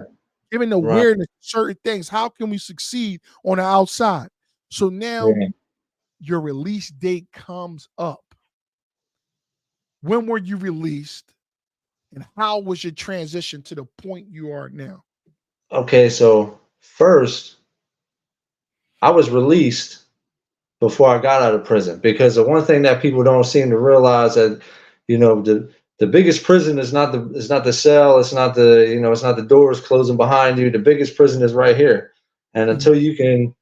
Speaker 1: giving awareness to certain things. How can we succeed on the outside? So now your release date comes up. When were you released? And how was your transition to the point you are now?
Speaker 2: Okay, so first, I was released before I got out of prison, because the one thing that people don't seem to realize, that the biggest prison is not the cell, it's not the it's not the doors closing behind you. The biggest prison is right here. And
Speaker 1: Mhm.
Speaker 2: until you can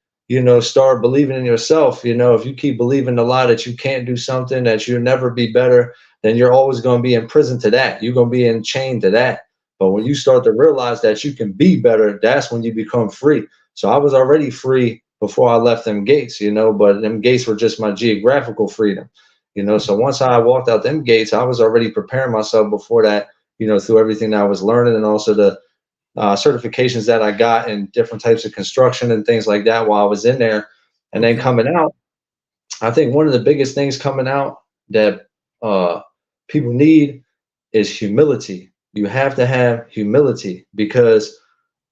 Speaker 2: start believing in yourself, if you keep believing the lie that you can't do something, that you'll never be better, then you're always going to be in prison to that. You're going to be chained to that. But when you start to realize that you can be better, that's when you become free. So I was already free before I left them gates, but them gates were just my geographical freedom, So once I walked out them gates, I was already preparing myself before that, through everything that I was learning, and also the certifications that I got in different types of construction and things like that while I was in there. And then
Speaker 1: Okay.
Speaker 2: coming out, I think one of the biggest things coming out that people need is humility. You have to have humility, because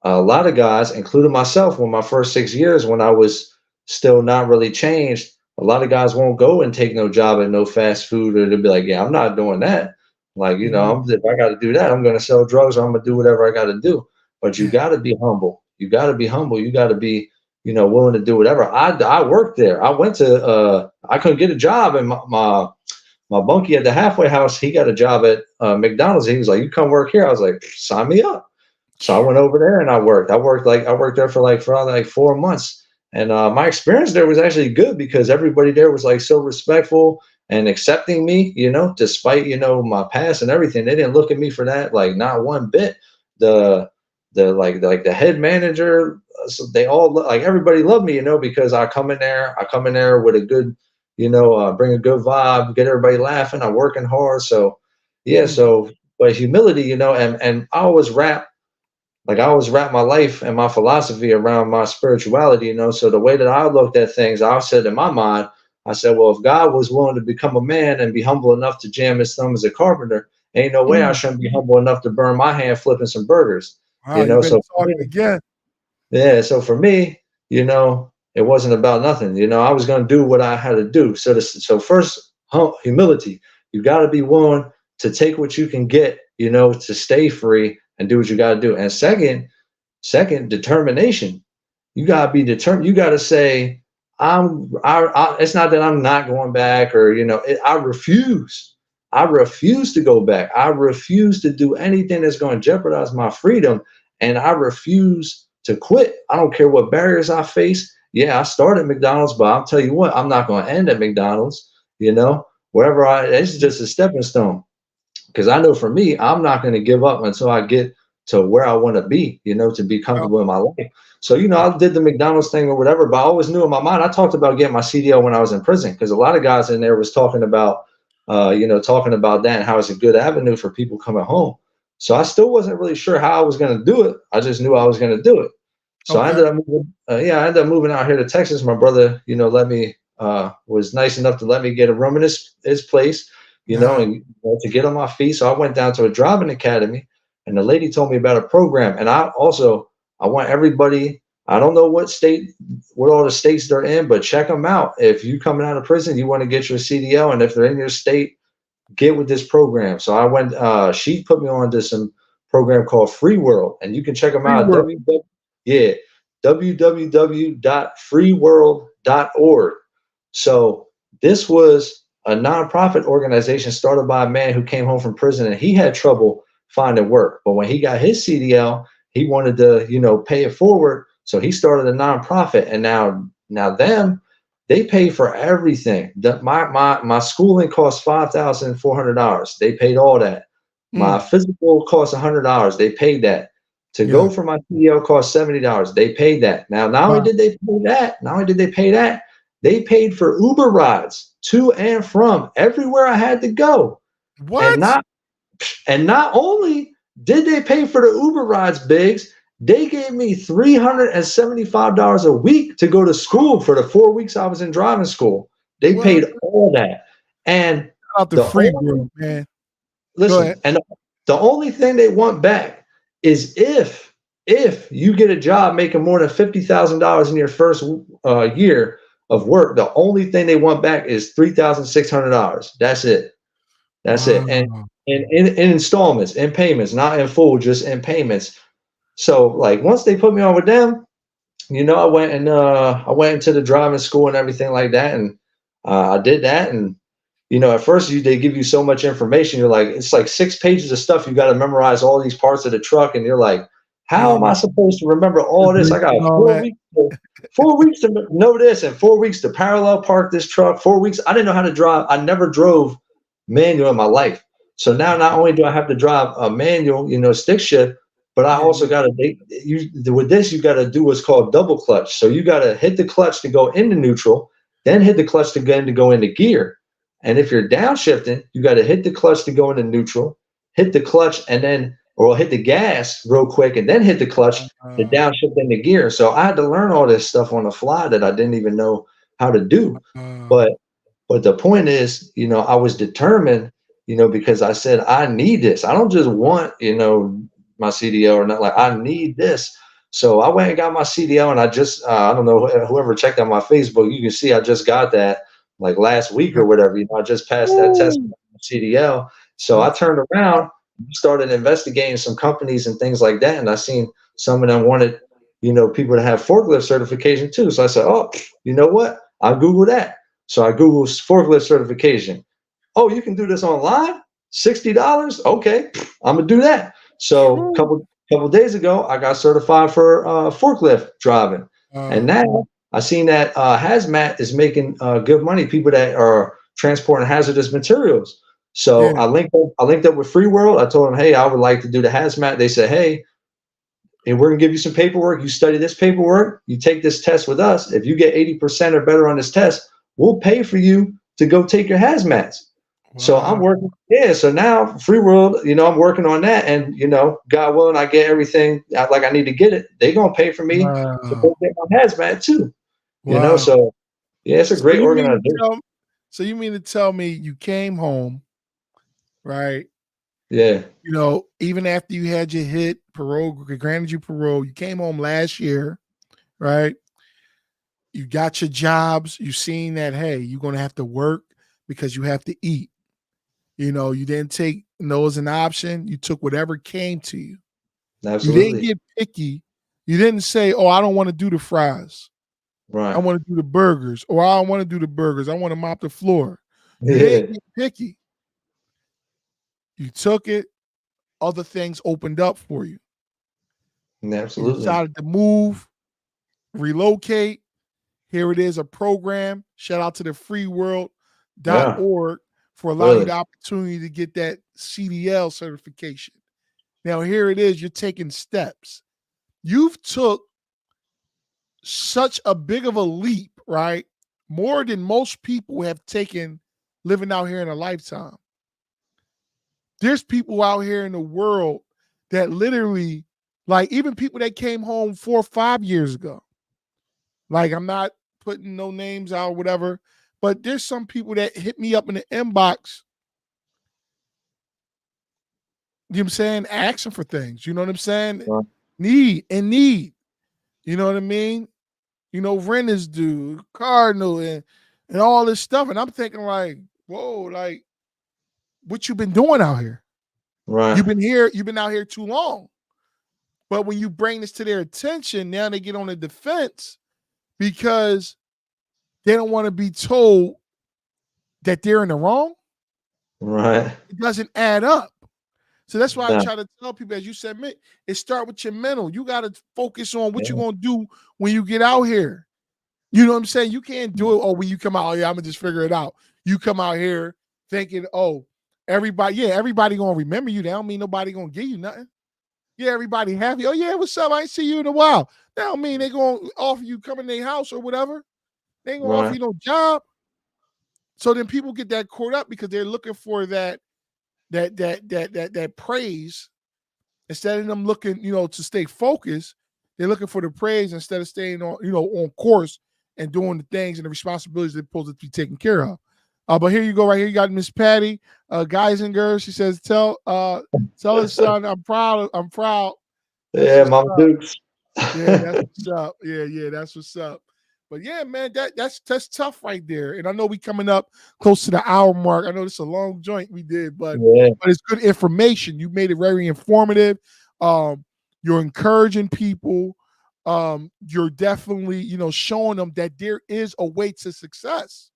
Speaker 2: a lot of guys, including myself, when my first 6 years, when I was still not really changed, a lot of guys won't go and take no job at no fast food, or they'll be like, yeah, I'm not doing that. Like,
Speaker 1: Mhm.
Speaker 2: if I got to do that, I'm going to sell drugs, or I'm going to do whatever I got to do. But you
Speaker 1: Yeah.
Speaker 2: got to be humble. You got to be humble. You got to be, willing to do whatever. I worked there. I went to, I couldn't get a job, and my bunkie at the halfway house, he got a job at McDonald's. He was like, you come work here. I was like, sign me up. So I went over there and I worked. I worked there for like 4 months, and my experience there was actually good, because everybody there was like so respectful and accepting me. Despite my past and everything, they didn't look at me for that, like, not one bit. The like the head manager, so they all, like, everybody loved me, because I come in there. I come in there with a good, bring a good vibe, get everybody laughing. I'm working hard, so yeah.
Speaker 1: Mm.
Speaker 2: But humility, and I always wrap my life and my philosophy around my spirituality, So the way that I looked at things, I said in my mind, I said, well, if God was willing to become a man and be humble enough to jam his thumb as a carpenter, ain't no way I
Speaker 1: Mm.
Speaker 2: shouldn't be humble enough to burn my hand flipping some burgers,
Speaker 1: Wow, you better
Speaker 2: So for
Speaker 1: talk
Speaker 2: me,
Speaker 1: it again.
Speaker 2: yeah, so for me, it wasn't about nothing. I was going to do what I had to do. So first, humility. You got to be willing to take what you can get, to stay free and do what you got to do. And second, determination. You gotta be determined. You gotta say, it's not that I'm not going back, or I refuse. I refuse to go back. I refuse to do anything that's going to jeopardize my freedom, and I refuse to quit. I don't care what barriers I face. Yeah, I started McDonald's, but I'll tell you what, I'm not going to end at McDonald's. Wherever it's just a stepping stone, because I know for me, I'm not going to give up until I get to where I want to be, to be
Speaker 1: Well,
Speaker 2: comfortable in my life. So, I did the McDonald's thing or whatever, but I always knew in my mind, I talked about getting my CDL when I was in prison, because a lot of guys in there was talking about, talking about that and how it's a good avenue for people coming home. So I still wasn't really sure how I was going to do it. I just knew I was going to do it. So I
Speaker 1: okay.
Speaker 2: ended up moving, I ended up moving out here to Texas. My brother, let me, was nice enough to let me get a room in his place,
Speaker 1: Uh-huh.
Speaker 2: and to get on my feet. So I went down to a driving academy, and the lady told me about a program. And I want everybody, I don't know what all the states they're in, but check them out. If you coming out of prison, you want to get your CDL, and if they're in your state, get with this program. So I went, she put me on to some program called Free World, and you can check them
Speaker 1: Free
Speaker 2: out.
Speaker 1: world.
Speaker 2: Yeah, www.freeworld.org. So this was a nonprofit organization started by a man who came home from prison, and he had trouble finding work. But when he got his CDL, he wanted to, pay it forward. So he started a nonprofit, and now they pay for everything. My schooling cost $5,400. They paid all that. My
Speaker 1: Mm.
Speaker 2: physical cost $100. They paid that. To
Speaker 1: Yeah.
Speaker 2: go for my CDL cost $70. They paid that. Now, not only
Speaker 1: Wow.
Speaker 2: did they pay that, they paid for Uber rides to and from everywhere I had to go. And
Speaker 1: What?
Speaker 2: not only did they pay for the Uber rides, Biggs, they gave me $375 a week to go to school for the 4 weeks I was in driving school. They
Speaker 1: What?
Speaker 2: paid all that. And
Speaker 1: Out the
Speaker 2: the
Speaker 1: free
Speaker 2: only
Speaker 1: world, man. Go
Speaker 2: listen,
Speaker 1: ahead.
Speaker 2: and the only thing they want back is if you get a job making more than $50,000 in your first year of work, the only thing they want back is $3,600. That's it. That's it. And
Speaker 1: Wow.
Speaker 2: in installments, in payments, not in full, just in payments. So like once they put me on with them, I went into the driving school and everything like that, and I did that. And at first they give you so much information. You're like, it's like 6 pages of stuff. You got to memorize all these parts of the truck, and you're like, how am
Speaker 1: Yeah,
Speaker 2: I supposed to remember
Speaker 1: the
Speaker 2: all this? I
Speaker 1: brakes
Speaker 2: got
Speaker 1: and all
Speaker 2: four
Speaker 1: that.
Speaker 2: weeks. 4 weeks to know this, and 4 weeks to parallel park this truck. 4 weeks. I didn't know how to drive. I never drove manual in my life. So now not only do I have to drive a manual, stick shift, but I
Speaker 1: Yeah,
Speaker 2: also got to with this, you got to do what's called double clutch. So you got to hit the clutch to go into neutral, then hit the clutch again to go into gear. And if you're downshifting, you got to hit the clutch to go into neutral, hit the clutch, and then or hit the gas real quick, and then hit the clutch to
Speaker 1: uh,
Speaker 2: downshift into gear. So I had to learn all this stuff on the fly that I didn't even know how to do.
Speaker 1: uh,
Speaker 2: But the point is, I was determined, because I said I need this. I don't just want, my CDL or not. Like I need this. So I went and got my CDL, and I just, I don't know, whoever checked out my Facebook, you can see I just got that like last week or whatever. I just passed that test
Speaker 1: woo,
Speaker 2: with my CDL. So I
Speaker 1: that's
Speaker 2: turned around, started investigating some companies and things like that, and I seen some of them wanted, people to have forklift certification too. So I said, oh, you know what? I'll Google that. So I Googled forklift certification. Oh, you can do this online? $60? Okay, I'm gonna do that. So
Speaker 1: true.
Speaker 2: couple days ago, I got certified for forklift driving, and
Speaker 1: Uh,
Speaker 2: now I seen that hazmat is making good money. People that are transporting hazardous materials. So
Speaker 1: yeah,
Speaker 2: I linked up with Free World. I told them, hey, I would like to do the hazmat. They said, hey, and we're gonna give you some paperwork. You study this paperwork. You take this test with us. If you get 80% or better on this test, we'll pay for you to go take your hazmats. So I'm
Speaker 1: wow,
Speaker 2: working. Yeah. So now Free World, I'm working on that, and God willing, I get everything like I need to get it. They're gonna pay for me to
Speaker 1: wow,
Speaker 2: go get my hazmat too.
Speaker 1: wow.
Speaker 2: So yeah, it's a
Speaker 1: So
Speaker 2: great
Speaker 1: you mean to
Speaker 2: organization.
Speaker 1: tell so you mean to tell me you came home, right?
Speaker 2: Yeah.
Speaker 1: Even after you had your hit parole, granted you parole, you came home last year, right? You got your jobs. You seen that, hey, you're gonna have to work because you have to eat. You didn't take no as an option. You took whatever came to you. You didn't
Speaker 2: Absolutely.
Speaker 1: get picky. You didn't say, "Oh, I don't want to do the fries. I
Speaker 2: Right.
Speaker 1: want to do the burgers," or "I don't want to do the burgers. I want to mop the floor." You
Speaker 2: Yeah.
Speaker 1: didn't get picky. You took it. Other things opened up for you. You
Speaker 2: Absolutely.
Speaker 1: decided to move, relocate. Here it is, a program. Shout out to the
Speaker 2: Yeah.
Speaker 1: freeworld.org for allowing you
Speaker 2: Really.
Speaker 1: the opportunity to get that CDL certification. Now, here it is. You're taking steps. You've took such a big of a leap, right? More than most people have taken living out here in a lifetime. There's people out here in the world that literally, like even people that came home 4 or 5 years ago. Like I'm not putting no names out or whatever, but there's some people that hit me up in the inbox, you know what I'm saying, asking for things. You know what I'm saying?
Speaker 2: Right.
Speaker 1: Need. You know what I mean? Rent is due, Cardinal, and all this stuff. And I'm thinking like, whoa, like what you been doing out here?
Speaker 2: Right.
Speaker 1: You've been out here too long. But when you bring this to their attention, now they get on the defense because they don't want to be told that they're in the wrong.
Speaker 2: Right.
Speaker 1: It doesn't add up. So that's why I
Speaker 2: No.
Speaker 1: try to tell people, as you said, Mick, it start with your mental. You got to focus on what you're
Speaker 2: Yeah.
Speaker 1: gonna do when you get out here. You know what I'm saying? You can't do it. Oh, when you come out, oh, yeah, I'm gonna just figure it out. You come out here thinking, oh, everybody gonna remember you. That don't mean nobody gonna give you nothing. Yeah, everybody happy. Oh yeah, what's up? I ain't see you in a while. That don't mean they gonna offer you come in their house or whatever. They ain't gonna offer
Speaker 2: Right.
Speaker 1: you no job. So then people get that caught up because they're looking for that praise instead of them looking, to stay focused. They're looking for the praise instead of staying on course and doing the things and the responsibilities they're supposed to be taken care of. But here you go, right here. You got Miss Patty Geisinger. She says, tell his son, I'm proud. I'm proud. That's
Speaker 2: Yeah,
Speaker 1: what's
Speaker 2: Mama
Speaker 1: up.
Speaker 2: Dukes.
Speaker 1: Yeah, that's what's up. Yeah, that's what's up. But yeah, man, that's tough right there. And I know we coming up close to the hour mark. I know this is a long joint we did, but
Speaker 2: Yeah.
Speaker 1: it's good information. You made it very informative. Um, you're encouraging people. you're definitely, showing them that there is a way to success.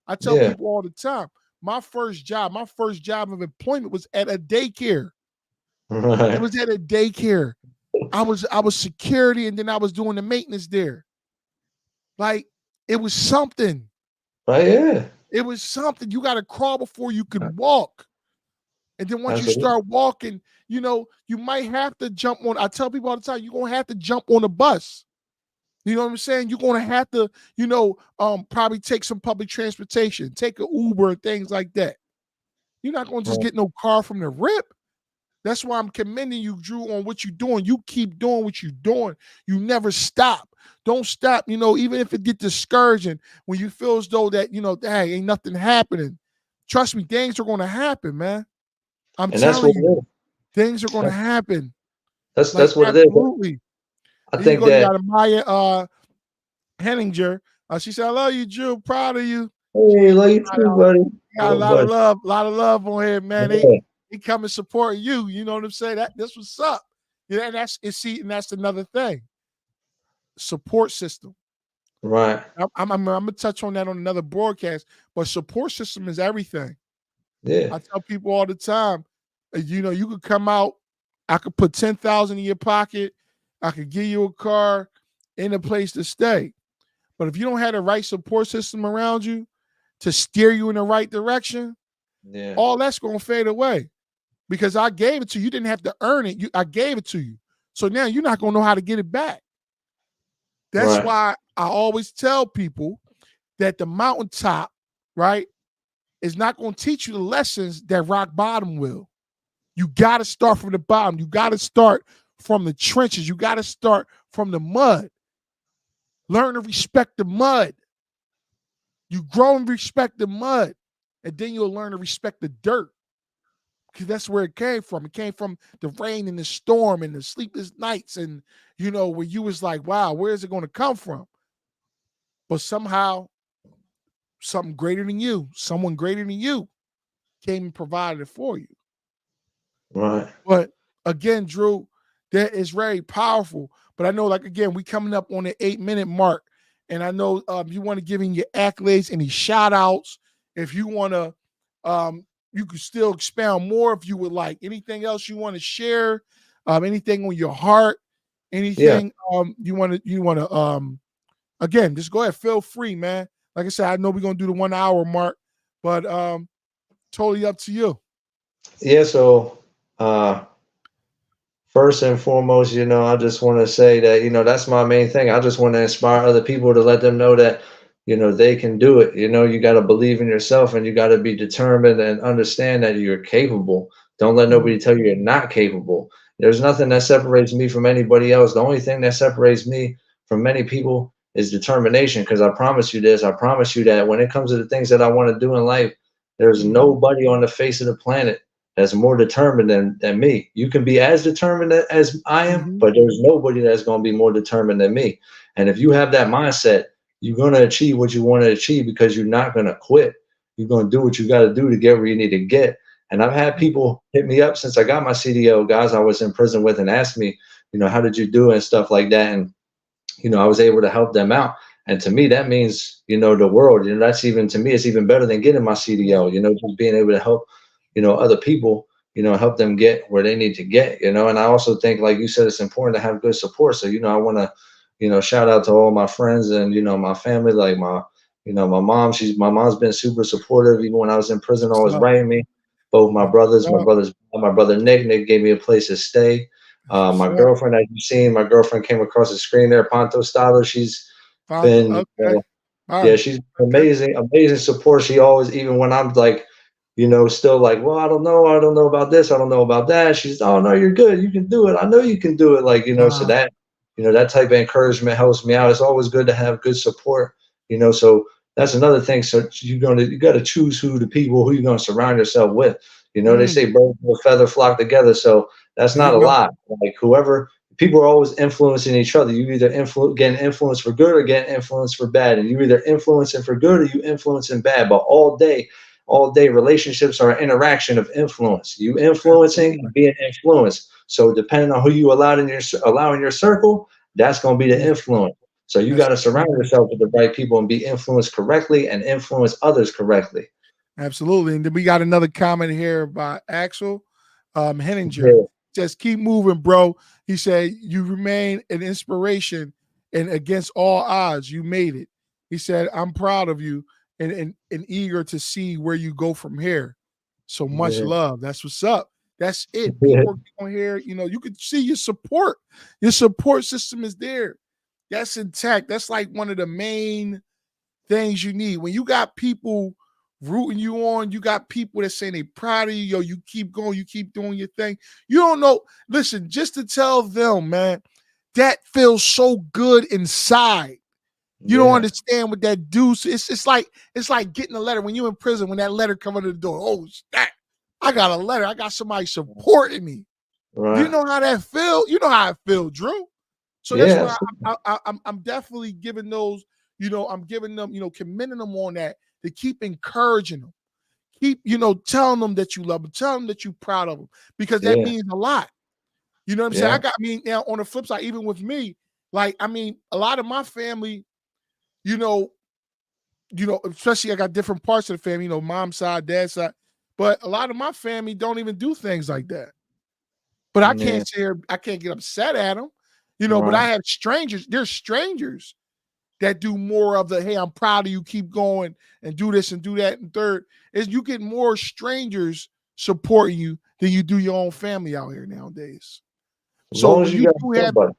Speaker 1: I tell
Speaker 2: Yeah.
Speaker 1: people all the time, my first job of employment was at a daycare. It
Speaker 2: Right.
Speaker 1: was at a daycare. I was security, and then I was doing the maintenance there. Like, it was something.
Speaker 2: Right. Yeah.
Speaker 1: It was something. You got to crawl before you can walk. And then once you
Speaker 2: Absolutely.
Speaker 1: start walking, you might have to jump on. I tell people all the time, you're gonna have to jump on a bus. You know what I'm saying? You're gonna have to, probably take some public transportation, take an Uber and things like that. You're not gonna just
Speaker 2: Right.
Speaker 1: get no car from the rip. That's why I'm commending you, Drew, on what you're doing. You keep doing what you're doing. You never stop. Don't stop. Even if it get discouraging, when you feel as though that, hey, ain't nothing happening. Trust me, things are gonna happen, man. I'm
Speaker 2: And that's
Speaker 1: telling
Speaker 2: what it
Speaker 1: you,
Speaker 2: is.
Speaker 1: things are gonna happen. Like,
Speaker 2: That's what it is.
Speaker 1: absolutely.
Speaker 2: I
Speaker 1: There you
Speaker 2: think
Speaker 1: go. You
Speaker 2: that,
Speaker 1: got a Maya Henninger. She said, "I love you, Drew. Proud of you."
Speaker 2: hey,
Speaker 1: She
Speaker 2: love you too, buddy.
Speaker 1: got a
Speaker 2: Little
Speaker 1: lot of
Speaker 2: buddy.
Speaker 1: love, on here, man. They
Speaker 2: Yeah.
Speaker 1: they come and support you. You know what I'm saying? That's what's up. Yeah, and and that's another thing. Support system.
Speaker 2: Right.
Speaker 1: I'm gonna touch on that on another broadcast, but support system is everything.
Speaker 2: Yeah.
Speaker 1: I tell people all the time, you could come out, I could put 10,000 in your pocket, I could give you a car and a place to stay. But if you don't have the right support system around you to steer you in the right direction,
Speaker 2: Yeah.
Speaker 1: all that's gonna fade away. Because I gave it to you. You didn't have to earn it. I gave it to you. So now you're not gonna know how to get it back. That's
Speaker 2: Right.
Speaker 1: why I always tell people that the mountaintop, right, is not going to teach you the lessons that rock bottom will. You got to start from the bottom. You got to start from the trenches. You got to start from the mud. Learn to respect the mud. You grow and respect the mud, and then you'll learn to respect the dirt because that's where it came from. It came from the rain and the storm and the sleepless nights, and where you was like, "Wow, where is it going to come from?" But somehow, something greater than you, someone greater than you, came and provided it for you.
Speaker 2: Right.
Speaker 1: But again, Drew, that is very powerful. But I know, like, again, we coming up on the 8-minute mark. And I know you want to give in your accolades, any shout outs. If you want to, you could still expound more if you would like. Anything else you want to share? Anything on your heart?
Speaker 2: Yeah.
Speaker 1: Anything you want to again, just go ahead, feel free, man. Like I said, I know we're gonna do the 1 hour mark, but totally up to you.
Speaker 2: Yeah. So, uh, first and foremost, I just want to say that, that's my main thing. I just want to inspire other people to let them know that, they can do it. You got to believe in yourself and you got to be determined and understand that you're capable. Don't let
Speaker 1: Mhm,
Speaker 2: nobody tell you you're not capable. There's nothing that separates me from anybody else. The only thing that separates me from many people is determination. Because I promise you this, I promise you that when it comes to the things that I want to do in life, there's
Speaker 1: mhm,
Speaker 2: nobody on the face of the planet that's more determined than me. You can be as determined as I am,
Speaker 1: mhm,
Speaker 2: but there's nobody that's going to be more determined than me. And if you have that mindset, you're going to achieve what you want to achieve because you're not going to quit. You're going to do what you got to do to get where you need to get. And I've had
Speaker 1: mhm,
Speaker 2: people hit me up since I got my CDO, guys I was in prison with, and asked me, how did you do it and stuff like that. And I was able to help them out. And to me, that means, the world. That's even to me, it's even better than getting my
Speaker 1: yeah,
Speaker 2: CDO, just being able to help, other people, help them get where they need to get, and I also think, like you said, it's important to have good support. So, I want to, shout out to all my friends and, my family, like my mom, my mom's been super supportive. Even when I was in
Speaker 1: that's
Speaker 2: prison,
Speaker 1: what's
Speaker 2: always
Speaker 1: up.
Speaker 2: writing me. Both my
Speaker 1: That's what's
Speaker 2: brothers,
Speaker 1: up.
Speaker 2: my brother Nick gave me a place to stay.
Speaker 1: That's what's
Speaker 2: My
Speaker 1: up.
Speaker 2: girlfriend, as you've seen, my girlfriend came across the screen there, Ponto Stalo. She's
Speaker 1: Found the,
Speaker 2: been,
Speaker 1: okay. All
Speaker 2: yeah,
Speaker 1: right.
Speaker 2: she's
Speaker 1: Okay.
Speaker 2: amazing, amazing support. She always, even when I'm like, still like, well, I don't know about this, I don't know about that. She's, oh no, you're good, you can do it. I know you can do it. Like, so
Speaker 1: Wow.
Speaker 2: that, that type of encouragement helps me out. It's always good to have good support, so that's another thing. So you got to choose the people who you're going to surround yourself with. They
Speaker 1: Mm,
Speaker 2: say birds of a feather flock together. So that's
Speaker 1: there
Speaker 2: not
Speaker 1: you
Speaker 2: a
Speaker 1: go.
Speaker 2: lot. Like whoever, people are always influencing each other. You either getting influenced for good or getting influenced for bad, and you either influencing for good or you influencing bad. But all day relationships are an interaction of influence. You influencing
Speaker 1: Absolutely.
Speaker 2: and being influenced. So depending on who you allow in your circle, that's going to be the
Speaker 1: Yeah,
Speaker 2: influence. So you
Speaker 1: that's
Speaker 2: got to surround yourself with the right people and be influenced correctly and influence others correctly.
Speaker 1: absolutely. And then we got another comment here by Axel Henninger.
Speaker 2: Yeah,
Speaker 1: Says, keep moving, bro. He said, you remain an inspiration and against all odds, you made it. He said, I'm proud of you and eager to see where you go from here. So much
Speaker 2: yeah,
Speaker 1: love. That's what's up. That's it.
Speaker 2: yeah,
Speaker 1: People are on here, you can see your support. Your support system is there. That's intact. That's like one of the main things you need. When you got people rooting you on, you got people that saying they proud of you, yo, you keep going, you keep doing your thing. You don't know. Listen, just to tell them, man, that feels so good inside. You don't
Speaker 2: yeah,
Speaker 1: understand what that do. It's like getting a letter when you're in prison, when that letter come under the door. Oh, snap. I got a letter. I got somebody supporting me. You
Speaker 2: right.
Speaker 1: know how that feel? You know how I feel, Drew. So that's
Speaker 2: Yeah,
Speaker 1: why I'm definitely giving those, I'm giving them, commending them on that to keep encouraging them. Keep, telling them that you love them, tell them that you're proud of them, because that
Speaker 2: yeah,
Speaker 1: means a lot. You know what I'm saying?
Speaker 2: yeah,
Speaker 1: Now on the flip side, even with me, like, a lot of my family, you know, especially I got different parts of the family, mom's side, dad's side, but a lot of my family don't even do things like that. But I
Speaker 2: yeah,
Speaker 1: can't say I can't get upset at them, but I
Speaker 2: right.
Speaker 1: have strangers. There's strangers that do more of the, hey, I'm proud of you, keep going and do this and do that. And third is you get more strangers supporting you than you do your own family out here nowadays.
Speaker 2: As
Speaker 1: So
Speaker 2: long as
Speaker 1: when
Speaker 2: you
Speaker 1: you
Speaker 2: got
Speaker 1: do have,
Speaker 2: somebody,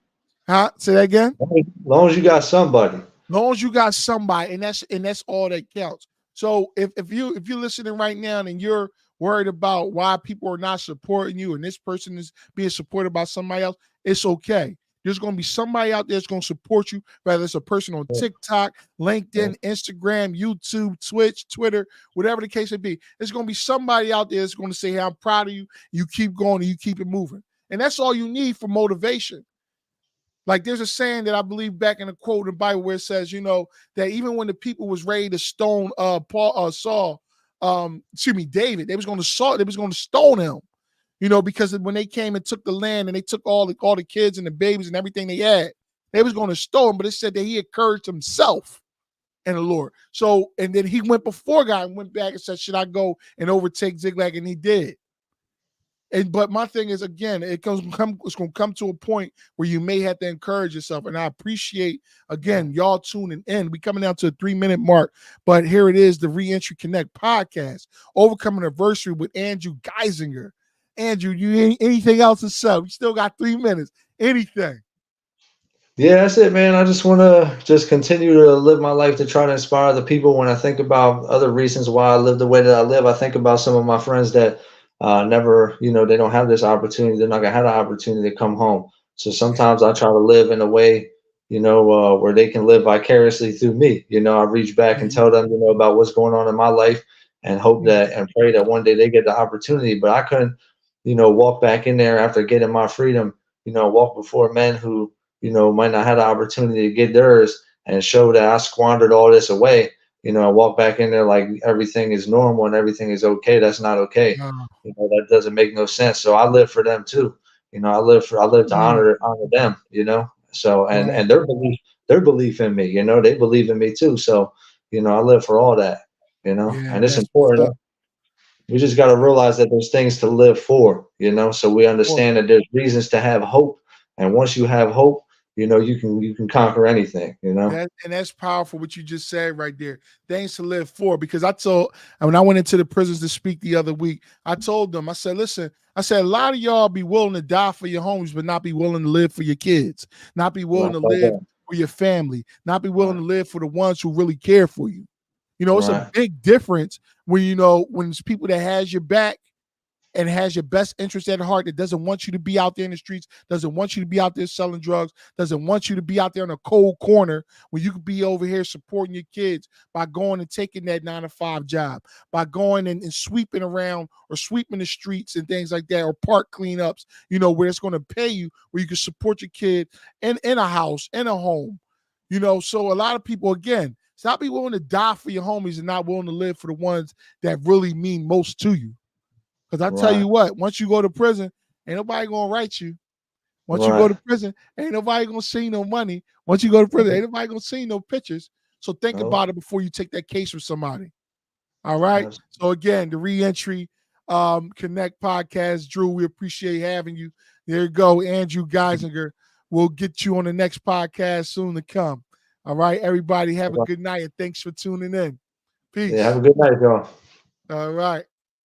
Speaker 1: say that again.
Speaker 2: as long as you got somebody.
Speaker 1: Long as you got somebody, and that's all that counts. So if you're listening right now and you're worried about why people are not supporting you and this person is being supported by somebody else, it's okay. There's going to be somebody out there that's going to support you, whether it's a person on TikTok, LinkedIn, Instagram, YouTube, Twitch, Twitter, whatever the case may be. There's going to be somebody out there that's going to say, hey, I'm proud of you. You keep going and you keep it moving. And that's all you need for motivation. Like there's a saying that I believe back in the quote in the Bible where it says, that even when the people was ready to stone David, they was going to stone him, because when they came and took the land and they took all the kids and the babies and everything they had, they was going to stone him, but it said that he encouraged himself and the Lord. So, and then he went before God and went back and said, should I go and overtake Ziklag? And he did. But my thing is, again, it's going to come to a point where you may have to encourage yourself. And I appreciate, again, y'all tuning in. We coming down to a 3-minute mark, but here it is, the Reentry Connect podcast, overcoming anniversary with Andrew Geisinger. Andrew, anything else to say? We still got 3 minutes. Anything?
Speaker 2: Yeah, that's it, man. I just want to just continue to live my life to try to inspire other people. When I think about other reasons why I live the way that I live, I think about some of my friends that never, they don't have this opportunity. They're not gonna have the opportunity to come home. So
Speaker 1: Yeah.
Speaker 2: sometimes I try to live in a way, where they can live vicariously through me. I reach back and
Speaker 1: Mhm.
Speaker 2: tell them, about what's going on in my life, and hope
Speaker 1: Mhm.
Speaker 2: that and pray that one day they get the opportunity. But I couldn't, walk back in there after getting my freedom. Walk before men who might not have the opportunity to get theirs and show that I squandered all this away. I walk back in there like everything is normal and everything is okay. That's not okay.
Speaker 1: Uh,
Speaker 2: That doesn't make no sense. So I live for them too. I live to
Speaker 1: mm,
Speaker 2: honor them, So
Speaker 1: right.
Speaker 2: and their belief in me, they believe in me too. So, I live for all that,
Speaker 1: Yeah,
Speaker 2: and it's
Speaker 1: that's what's
Speaker 2: important.
Speaker 1: up.
Speaker 2: We just got to realize that there's things to live for, so we
Speaker 1: Or
Speaker 2: understand that there's reasons to have hope. And once you have hope, you can conquer anything.
Speaker 1: that's powerful what you just said right there. Things to live for. Because when I went into the prisons to speak the other week, I told them, I said, listen, I said, a lot of y'all be willing to die for your homies, but not be willing to live for your kids, not be willing
Speaker 2: Right,
Speaker 1: to
Speaker 2: like
Speaker 1: live
Speaker 2: that.
Speaker 1: for your family, not be willing
Speaker 2: Right,
Speaker 1: to live for the ones who really care for you. It's a
Speaker 2: right,
Speaker 1: big difference when it's people that has your back and has your best interest at heart, that doesn't want you to be out there in the streets, doesn't want you to be out there selling drugs, doesn't want you to be out there in a cold corner when you could be over here supporting your kids by going and taking that 9 to 5 job, by going and sweeping around or sweeping the streets and things like that, or park cleanups, where it's going to pay you, where you can support your kid in a house, in a home. So a lot of people, again, stop being willing to die for your homies and not willing to live for the ones that really mean most to you. Because I tell
Speaker 2: right.
Speaker 1: you what, once you go to prison, ain't nobody gonna write you. Once you go to
Speaker 2: Right.
Speaker 1: prison, ain't nobody gonna see no money. Once you go to prison, ain't nobody gonna see no pictures. So think
Speaker 2: No.
Speaker 1: about it before you take that case with somebody. All right.
Speaker 2: Abs-
Speaker 1: So again, the Reentry Connect podcast, Drew. We appreciate having you. There you go, Andrew Geisinger. We'll get you on the next podcast soon to come. All right, everybody, have a good night and thanks for tuning in.
Speaker 2: Yeah. Have
Speaker 1: Peace.
Speaker 2: a good night, y'all.
Speaker 1: All right.